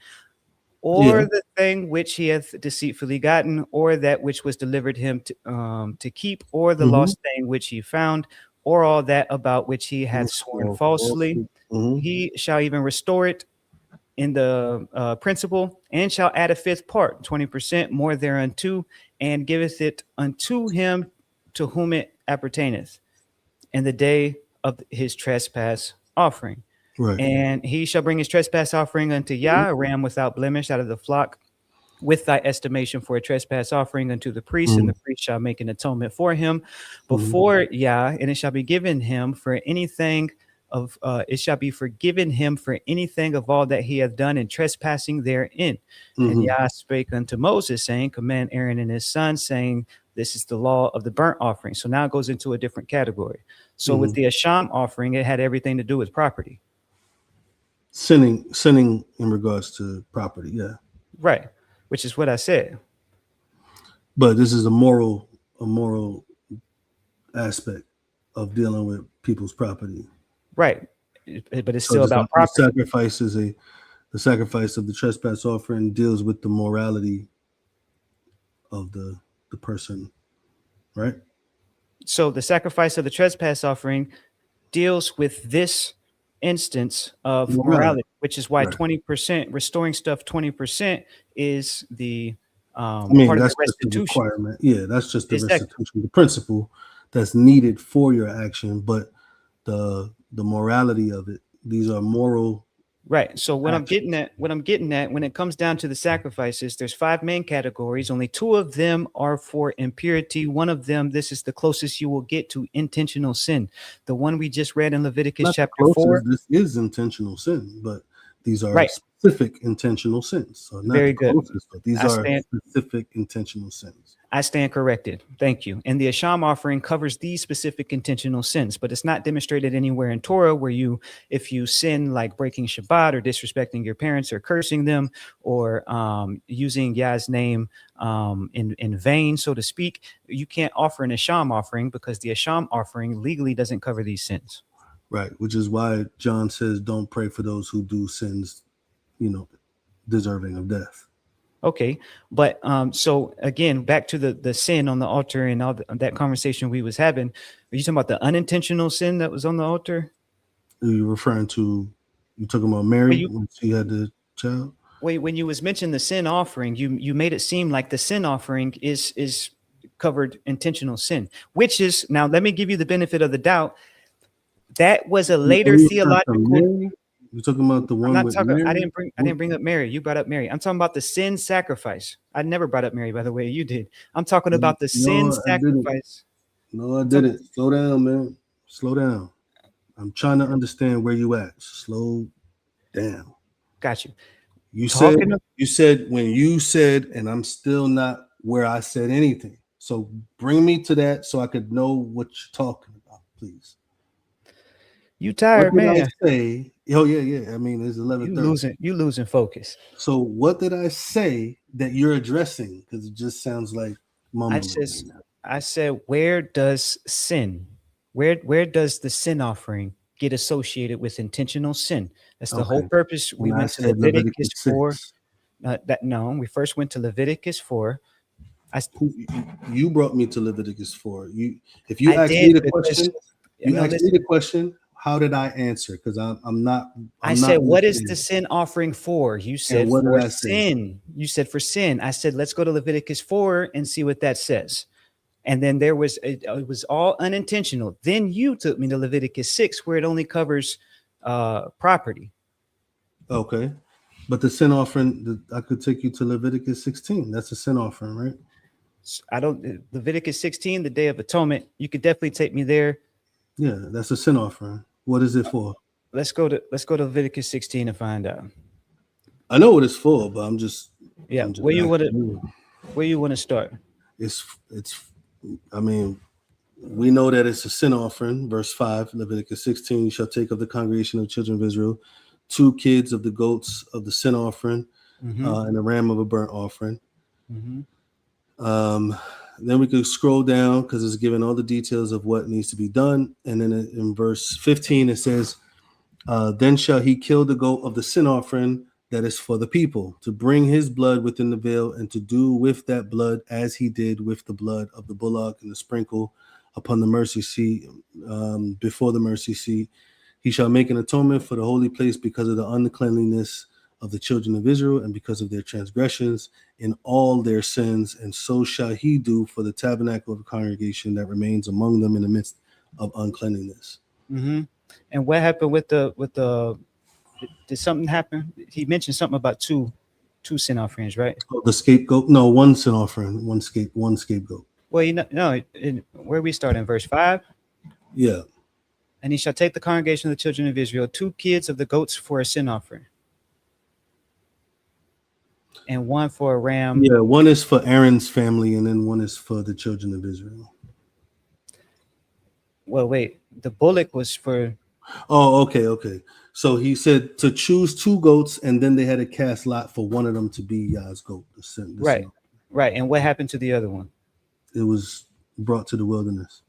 or the thing which he hath deceitfully gotten, or that which was delivered him to keep, or the lost thing which he found, or all that about which he hath sworn falsely. He shall even restore it in the principal, and shall add a fifth part, 20% more thereunto, and giveth it unto him to whom it appertaineth, in the day of his trespass offering. Right. And he shall bring his trespass offering unto Yah, a ram without blemish out of the flock, with thy estimation for a trespass offering unto the priest, and the priest shall make an atonement for him before Yah, and it shall be given him for anything of it shall be forgiven him for anything of all that he hath done in trespassing therein. And Yah spake unto Moses, saying, command Aaron and his sons, saying, this is the law of the burnt offering. So now it goes into a different category. So with the Asham offering, it had everything to do with property. Sinning in regards to property, yeah. Right, which is what I said. But this is a moral aspect of dealing with people's property. Right, but it's still about property. The sacrifice of the trespass offering deals with the morality of the person, right? So the sacrifice of the trespass offering deals with this instance of morality, which is why 20%, restoring stuff 20% is the part of the restitution. The requirement. Yeah, that's just the restitution, the principle that's needed for your action, but the morality of it, these are moral. Right. So what I'm getting at, when it comes down to the sacrifices, there's 5 main categories. Only 2 of them are for impurity. One of them, this is the closest you will get to intentional sin. The one we just read in Leviticus chapter 4. This is intentional sin, but these are specific intentional sins. So not very good. But these are specific intentional sins. I stand corrected. Thank you. And the Asham offering covers these specific intentional sins, but it's not demonstrated anywhere in Torah where if you sin like breaking Shabbat or disrespecting your parents or cursing them or using Yah's name in vain, so to speak, you can't offer an Asham offering because the Asham offering legally doesn't cover these sins. Right, which is why John says, don't pray for those who do sins, deserving of death. Okay, but so again, back to the sin on the altar and all that conversation we was having. Are you talking about the unintentional sin that was on the altar? Are you referring to? You talking about Mary when she had the child? Wait, when you was mentioning the sin offering, you made it seem like the sin offering is covered intentional sin, which is, now let me give you the benefit of the doubt. That was a Are later you referring to theological. Mary? You talking about the I'm one not with talking. Mary? I didn't bring up Mary. You brought up Mary. I'm talking about the sin sacrifice. I never brought up Mary, by the way. You did. I'm talking about the sin No, I didn't. sacrifice. No, I didn't. Slow down, man. Slow down. I'm trying to understand where you at. Slow down. Got you. You said Talking. you said when you said, and I'm still not where I said anything. So bring me to that so I could know what you're talking about, please. You What tired, did I man? say? Oh yeah. I mean, it's 11:30. You losing focus. So what did I say that you're addressing? Because it just sounds like I mumbling right says now. I said, where does sin? Where does the sin offering get associated with intentional sin? That's the whole Okay. purpose. We And I went to said Leviticus Leviticus 4. 6. That no, we first went to Leviticus 4. I You brought me to Leviticus 4. If you I ask me did the because question, you no, asked me listen. the question, how did I answer? Because I I'm said, not what is listening. the sin offering for? You And said what did for I say? sin. You said for sin. I said, let's go to Leviticus 4 and see what that says. And then it was all unintentional. Then you took me to Leviticus 6, where it only covers property. Okay. But the sin offering, I could take you to Leviticus 16. That's a sin offering, right? I don't Leviticus 16, the Day of Atonement. You could definitely take me there. Yeah, that's a sin offering. What is it for? Let's go to Leviticus 16 and find out. I know what it's for, but Yeah, I'm just asking you. where you want to start? It's I mean, we know that it's a sin offering. Verse 5, Leviticus 16, you shall take of the congregation of the children of Israel 2 kids of the goats of the sin offering, Mm-hmm. and a ram of a burnt offering. Mm-hmm. Then we could scroll down because it's giving all the details of what needs to be done. And then in verse 15, it says, then shall he kill the goat of the sin offering that is for the people, to bring his blood within the veil, and to do with that blood as he did with the blood of the bullock, and the sprinkle upon the mercy seat, before the mercy seat. He shall make an atonement for the holy place because of the uncleanliness of the children of Israel, and because of their transgressions in all their sins. And so shall he do for the tabernacle of the congregation that remains among them in the midst of uncleanliness. Mm-hmm. And what happened with the did something happen? He mentioned something about two sin offerings, right? Oh, the scapegoat? No, one sin offering, one scapegoat. Well, where we start in verse 5. Yeah. And he shall take the congregation of the children of Israel 2 kids of the goats for a sin offering, and one for a ram. Yeah, one is for Aaron's family, and then one is for the children of Israel. Well, wait, the bullock was for. Oh, okay. So he said to choose 2 goats, and then they had to cast lot for one of them to be Yah's goat. Right, right. And what happened to the other one? It was brought to the wilderness.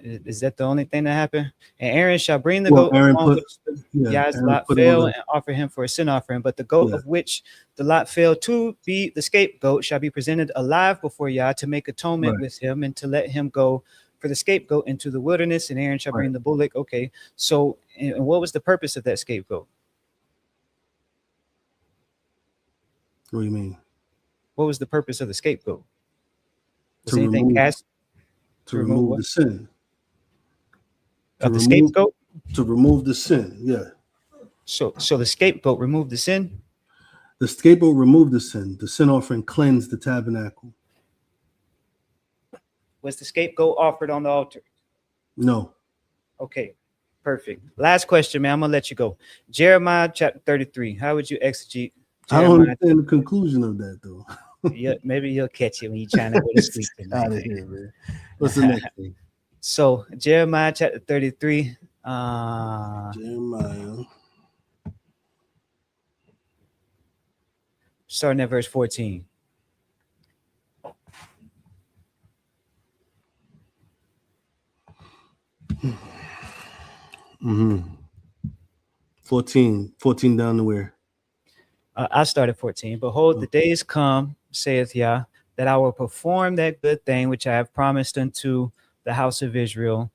Is that the only thing that happened? And Aaron shall bring the Well, goat Aaron upon put, which the yeah, Yah's Aaron lot put him on fell, the, and offer him for a sin offering. But the goat yeah, of which the lot fell to be the scapegoat shall be presented alive before Yah to make atonement right, with him, and to let him go for the scapegoat into the wilderness. And Aaron shall right. bring the bullock. Okay, so and what was the purpose of that scapegoat? What do you mean? What was the purpose of the scapegoat? Was To anything remove, cast to to remove remove what? the sin. To Of the remove, scapegoat? to remove the sin. Yeah. So the scapegoat removed the sin? The scapegoat removed the sin. The sin offering cleansed the tabernacle. Was the scapegoat offered on the altar? No. Okay, perfect. Last question, man. I'm gonna let you go. Jeremiah chapter 33. How would you exegete I don't Jeremiah? understand the conclusion of that, though. Yeah, maybe you'll catch it when you're trying to go to sleep tonight. Out of here, man. What's the next thing? So Jeremiah chapter 33. Jeremiah. Starting at verse 14. Mm-hmm. 14 down to where? I started 14. Behold, the days come, saith Yah, that I will perform that good thing which I have promised unto the house of Israel,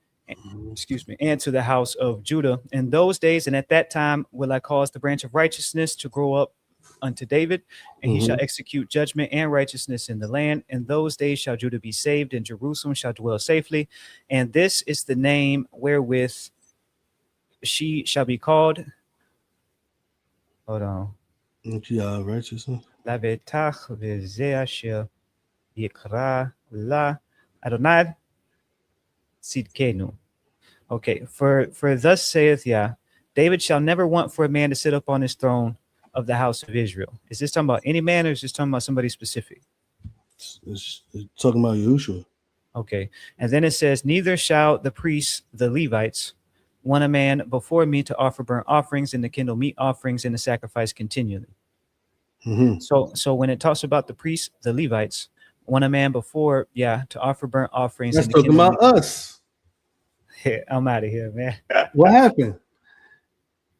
excuse me, and to the house of Judah in those days. And at that time will I cause the branch of righteousness to grow up unto David, and he shall execute judgment and righteousness in the land. In those days shall Judah be saved, and Jerusalem shall dwell safely. And this is the name wherewith she shall be called. Hold on. Yeah, righteousness. Lavetach v'zeh asher yikra la Adonai Tzidkenu. Okay, for thus saith Yah, David shall never want for a man to sit up on his throne of the house of Israel. Is this talking about any man, or is this talking about somebody specific? It's talking about Yahushua. Okay, and then it says, neither shall the priests, the Levites, want a man before me to offer burnt offerings and to kindle meat offerings and to sacrifice continually. So when it talks about the priests, the Levites, want a man before, to offer burnt offerings. That's talking about us. I'm out of here, man. What happened?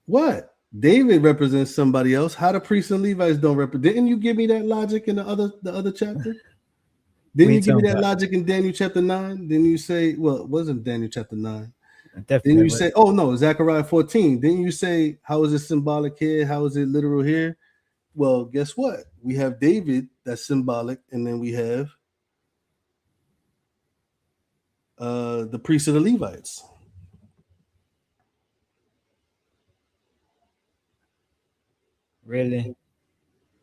What? David represents somebody else. How the priests and Levites don't represent? Didn't you give me that logic in the other chapter? Didn't you give me that logic in Daniel chapter 9? Didn't you say, well, it wasn't Daniel chapter 9. Definitely. Didn't you say, oh no, Zechariah 14? Didn't you say, how is it symbolic here? How is it literal here? Well, guess what? We have David, that's symbolic, and then we have the priests of the Levites. Really?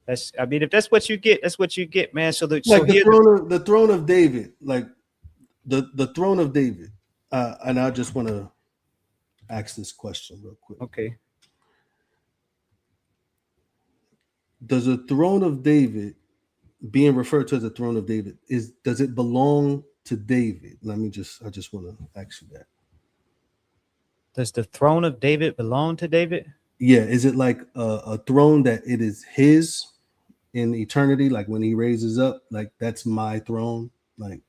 If that's what you get, that's what you get, man. So the throne of David, like the throne of David. And I just want to ask this question real quick. Okay. Does the throne of David, being referred to as the throne of David, does it belong to David? I just want to ask you that. Does the throne of David belong to David? Yeah. Is it like a throne that it is his in eternity? Like when he raises up, like that's my throne. Like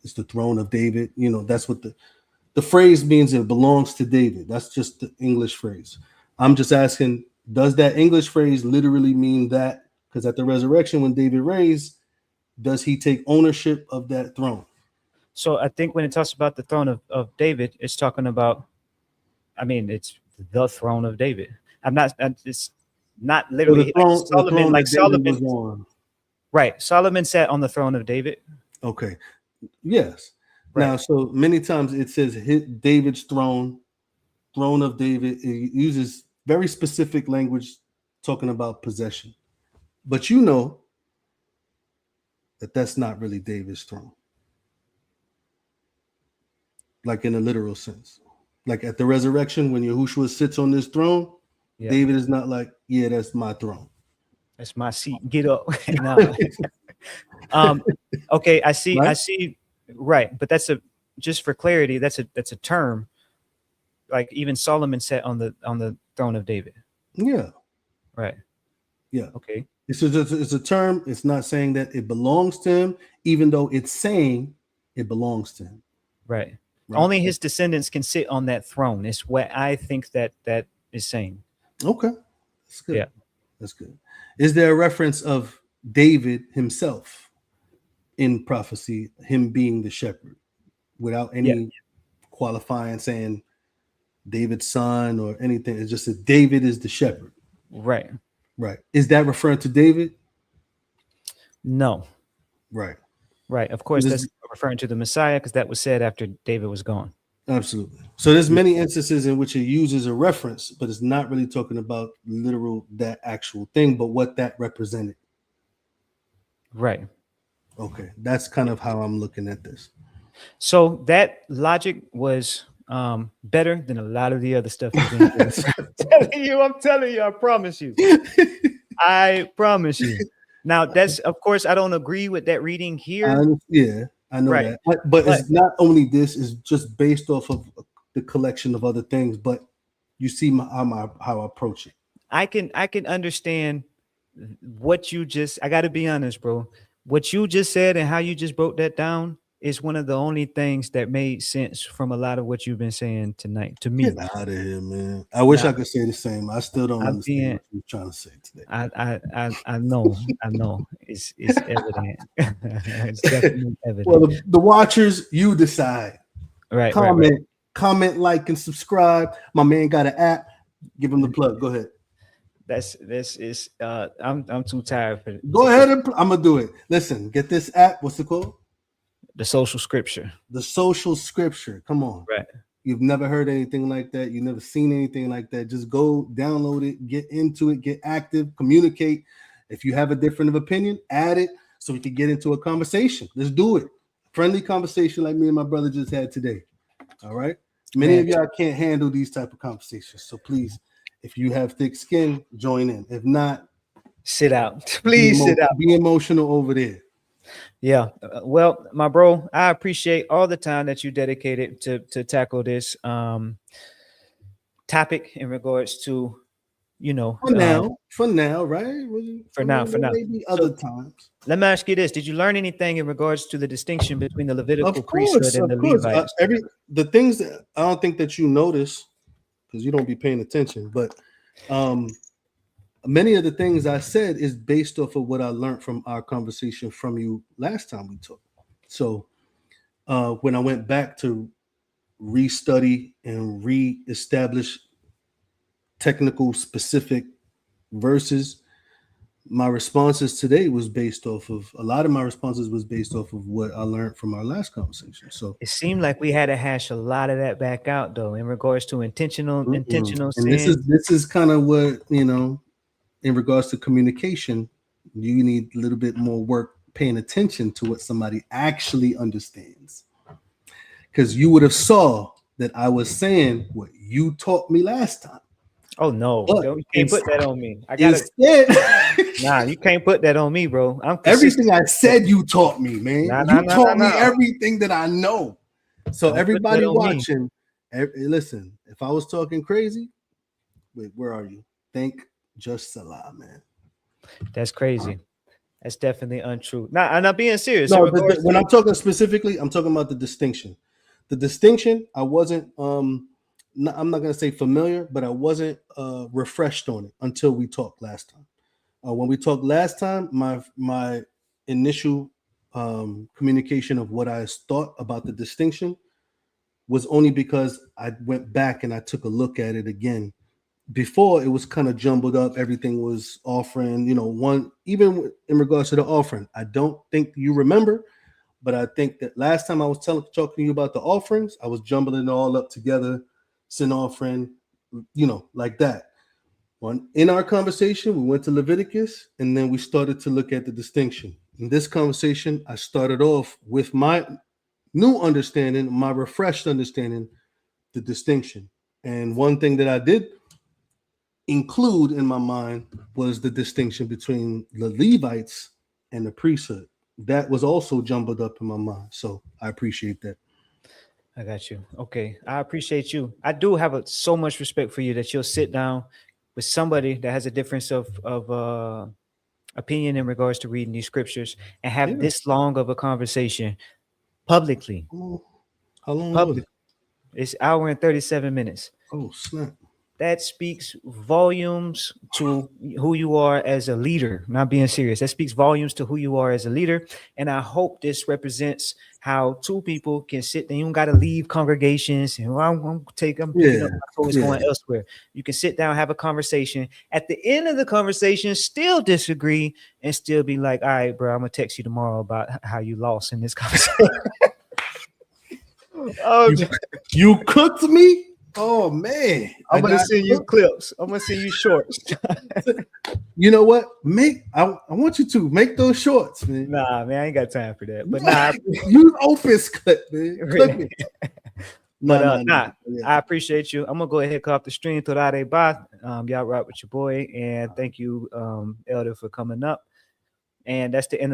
it's the throne of David. You know, that's what the phrase means. It belongs to David. That's just the English phrase. I'm just asking, does that English phrase literally mean that? Because at the resurrection, when David raised, does he take ownership of that throne? So I think when it talks about the throne of David, it's talking about, it's the throne of David. It's not literally Solomon, like Solomon. Right. Solomon sat on the throne of David. Okay. Yes. Right. Now, so many times it says David's throne of David. It uses very specific language talking about possession. But you know that that's not really David's throne. Like in a literal sense. Like at the resurrection, when Yahushua sits on this throne, David is not like, yeah, that's my throne. That's my seat. Get up. Okay, I see. Right? I see. Right, but just for clarity, that's a term. Like even Solomon sat on the throne of David. Yeah. Right. Yeah. Okay. It's a term. It's not saying that it belongs to him, even though it's saying it belongs to him. Right. Only his descendants can sit on that throne. It's what I think that is saying. Okay. That's good. Yeah. That's good. Is there a reference of David himself in prophecy, him being the shepherd, without any qualifying saying David's son or anything? It's just that David is the shepherd. Right. Right. Is that referring to David? No. Right. Right. Of course, that's referring to the Messiah, because that was said after David was gone. Absolutely. So there's many instances in which it uses a reference, but it's not really talking about literal that actual thing, but what that represented. Right. Okay. That's kind of how I'm looking at this. So that logic was better than a lot of the other stuff you've been doing. I'm telling you, I promise you. I promise you. Now, that's, of course, I don't agree with that reading here. I know that. But it's not only this, it's just based off of the collection of other things, but you see how I approach it. I can understand what you just, I got to be honest, bro. What you just said and how you just broke that down is one of the only things that made sense from a lot of what you've been saying tonight to me. Get out of here, man. I wish I could say the same. I still don't understand what you're trying to say today. I know. It's evident. It's definitely evident. Well, the watchers, you decide. Right. Comment comment, like, and subscribe. My man got an app. Give him the plug. Go ahead. This is I'm too tired for Go ahead and I'm gonna do it. Listen, get this app. What's it called? the social scripture. The Social Scripture. Come on. Right. You've never heard anything like that. You've never seen anything like that. Just go download it, get into it, get active, communicate. If you have a different opinion, add it so we can get into a conversation. Let's do it. Friendly conversation like me and my brother just had today. All right. Many of y'all can't handle these type of conversations. So please, if you have thick skin, join in. If not, sit out. Please sit out. Be emotional over there. Yeah. Well, my bro, I appreciate all the time that you dedicated to tackle this topic in regards to, for now, right? For now. Maybe other times. Let me ask you this: did you learn anything in regards to the distinction between the Levitical priesthood and the Levites? The things that I don't think that you notice because you don't be paying attention, but many of the things I said is based off of what I learned from our conversation from you last time we talked. So when I went back to restudy and reestablish technical specific verses, my responses today was based off of what I learned from our last conversation. So it seemed like we had to hash a lot of that back out though in regards to intentional and sin. This is kind of what, in regards to communication, you need a little bit more work paying attention to what somebody actually understands. Because you would have saw that I was saying what you taught me last time. Oh no, you can't put that on me. Nah, you can't put that on me, bro. Everything I said you taught me, man. You taught me everything that I know. So everybody watching, listen, if I was talking crazy, wait, where are you? Thank just Salah, man. That's crazy. That's definitely untrue. Now, I'm not being serious. No, when I'm talking specifically, I'm talking about the distinction. The distinction, I wasn't I'm not gonna say familiar, but I wasn't refreshed on it until we talked last time. When we talked last time, my initial communication of what I thought about the distinction was only because I went back and I took a look at it again. Before it was kind of jumbled up. Everything was offering, even in regards to the offering. I don't think you remember, but I think that last time I was talking to you about the offerings, I was jumbling it all up together, sin offering, like that. In our conversation, we went to Leviticus, and then we started to look at the distinction. In this conversation, I started off with my new understanding, my refreshed understanding, the distinction. And one thing that I did include in my mind was the distinction between the Levites and the priesthood. That was also jumbled up in my mind. So I appreciate that. I got you. Okay. I appreciate you. I do have so much respect for you that you'll sit down with somebody that has a difference of opinion in regards to reading these scriptures and have this long of a conversation publicly. How long was it? It's an hour and 37 minutes. Oh, snap. That speaks volumes to who you are as a leader. Not being serious. That speaks volumes to who you are as a leader. And I hope this represents how two people can sit there. You don't got to leave congregations and I'm picking up what's going elsewhere. You can sit down, have a conversation. At the end of the conversation, still disagree and still be like, all right, bro, I'm going to text you tomorrow about how you lost in this conversation. You cooked me? Oh man, I'm gonna send you clips. I'm gonna send you shorts. You know what? I want you to make those shorts, man. Nah, man, I ain't got time for that. But nah, use Opus clip, man. Clip me. I appreciate you. I'm gonna go ahead and cut off the stream. Torare ba. Y'all rock with your boy, and thank you, Elder, for coming up. And that's the end of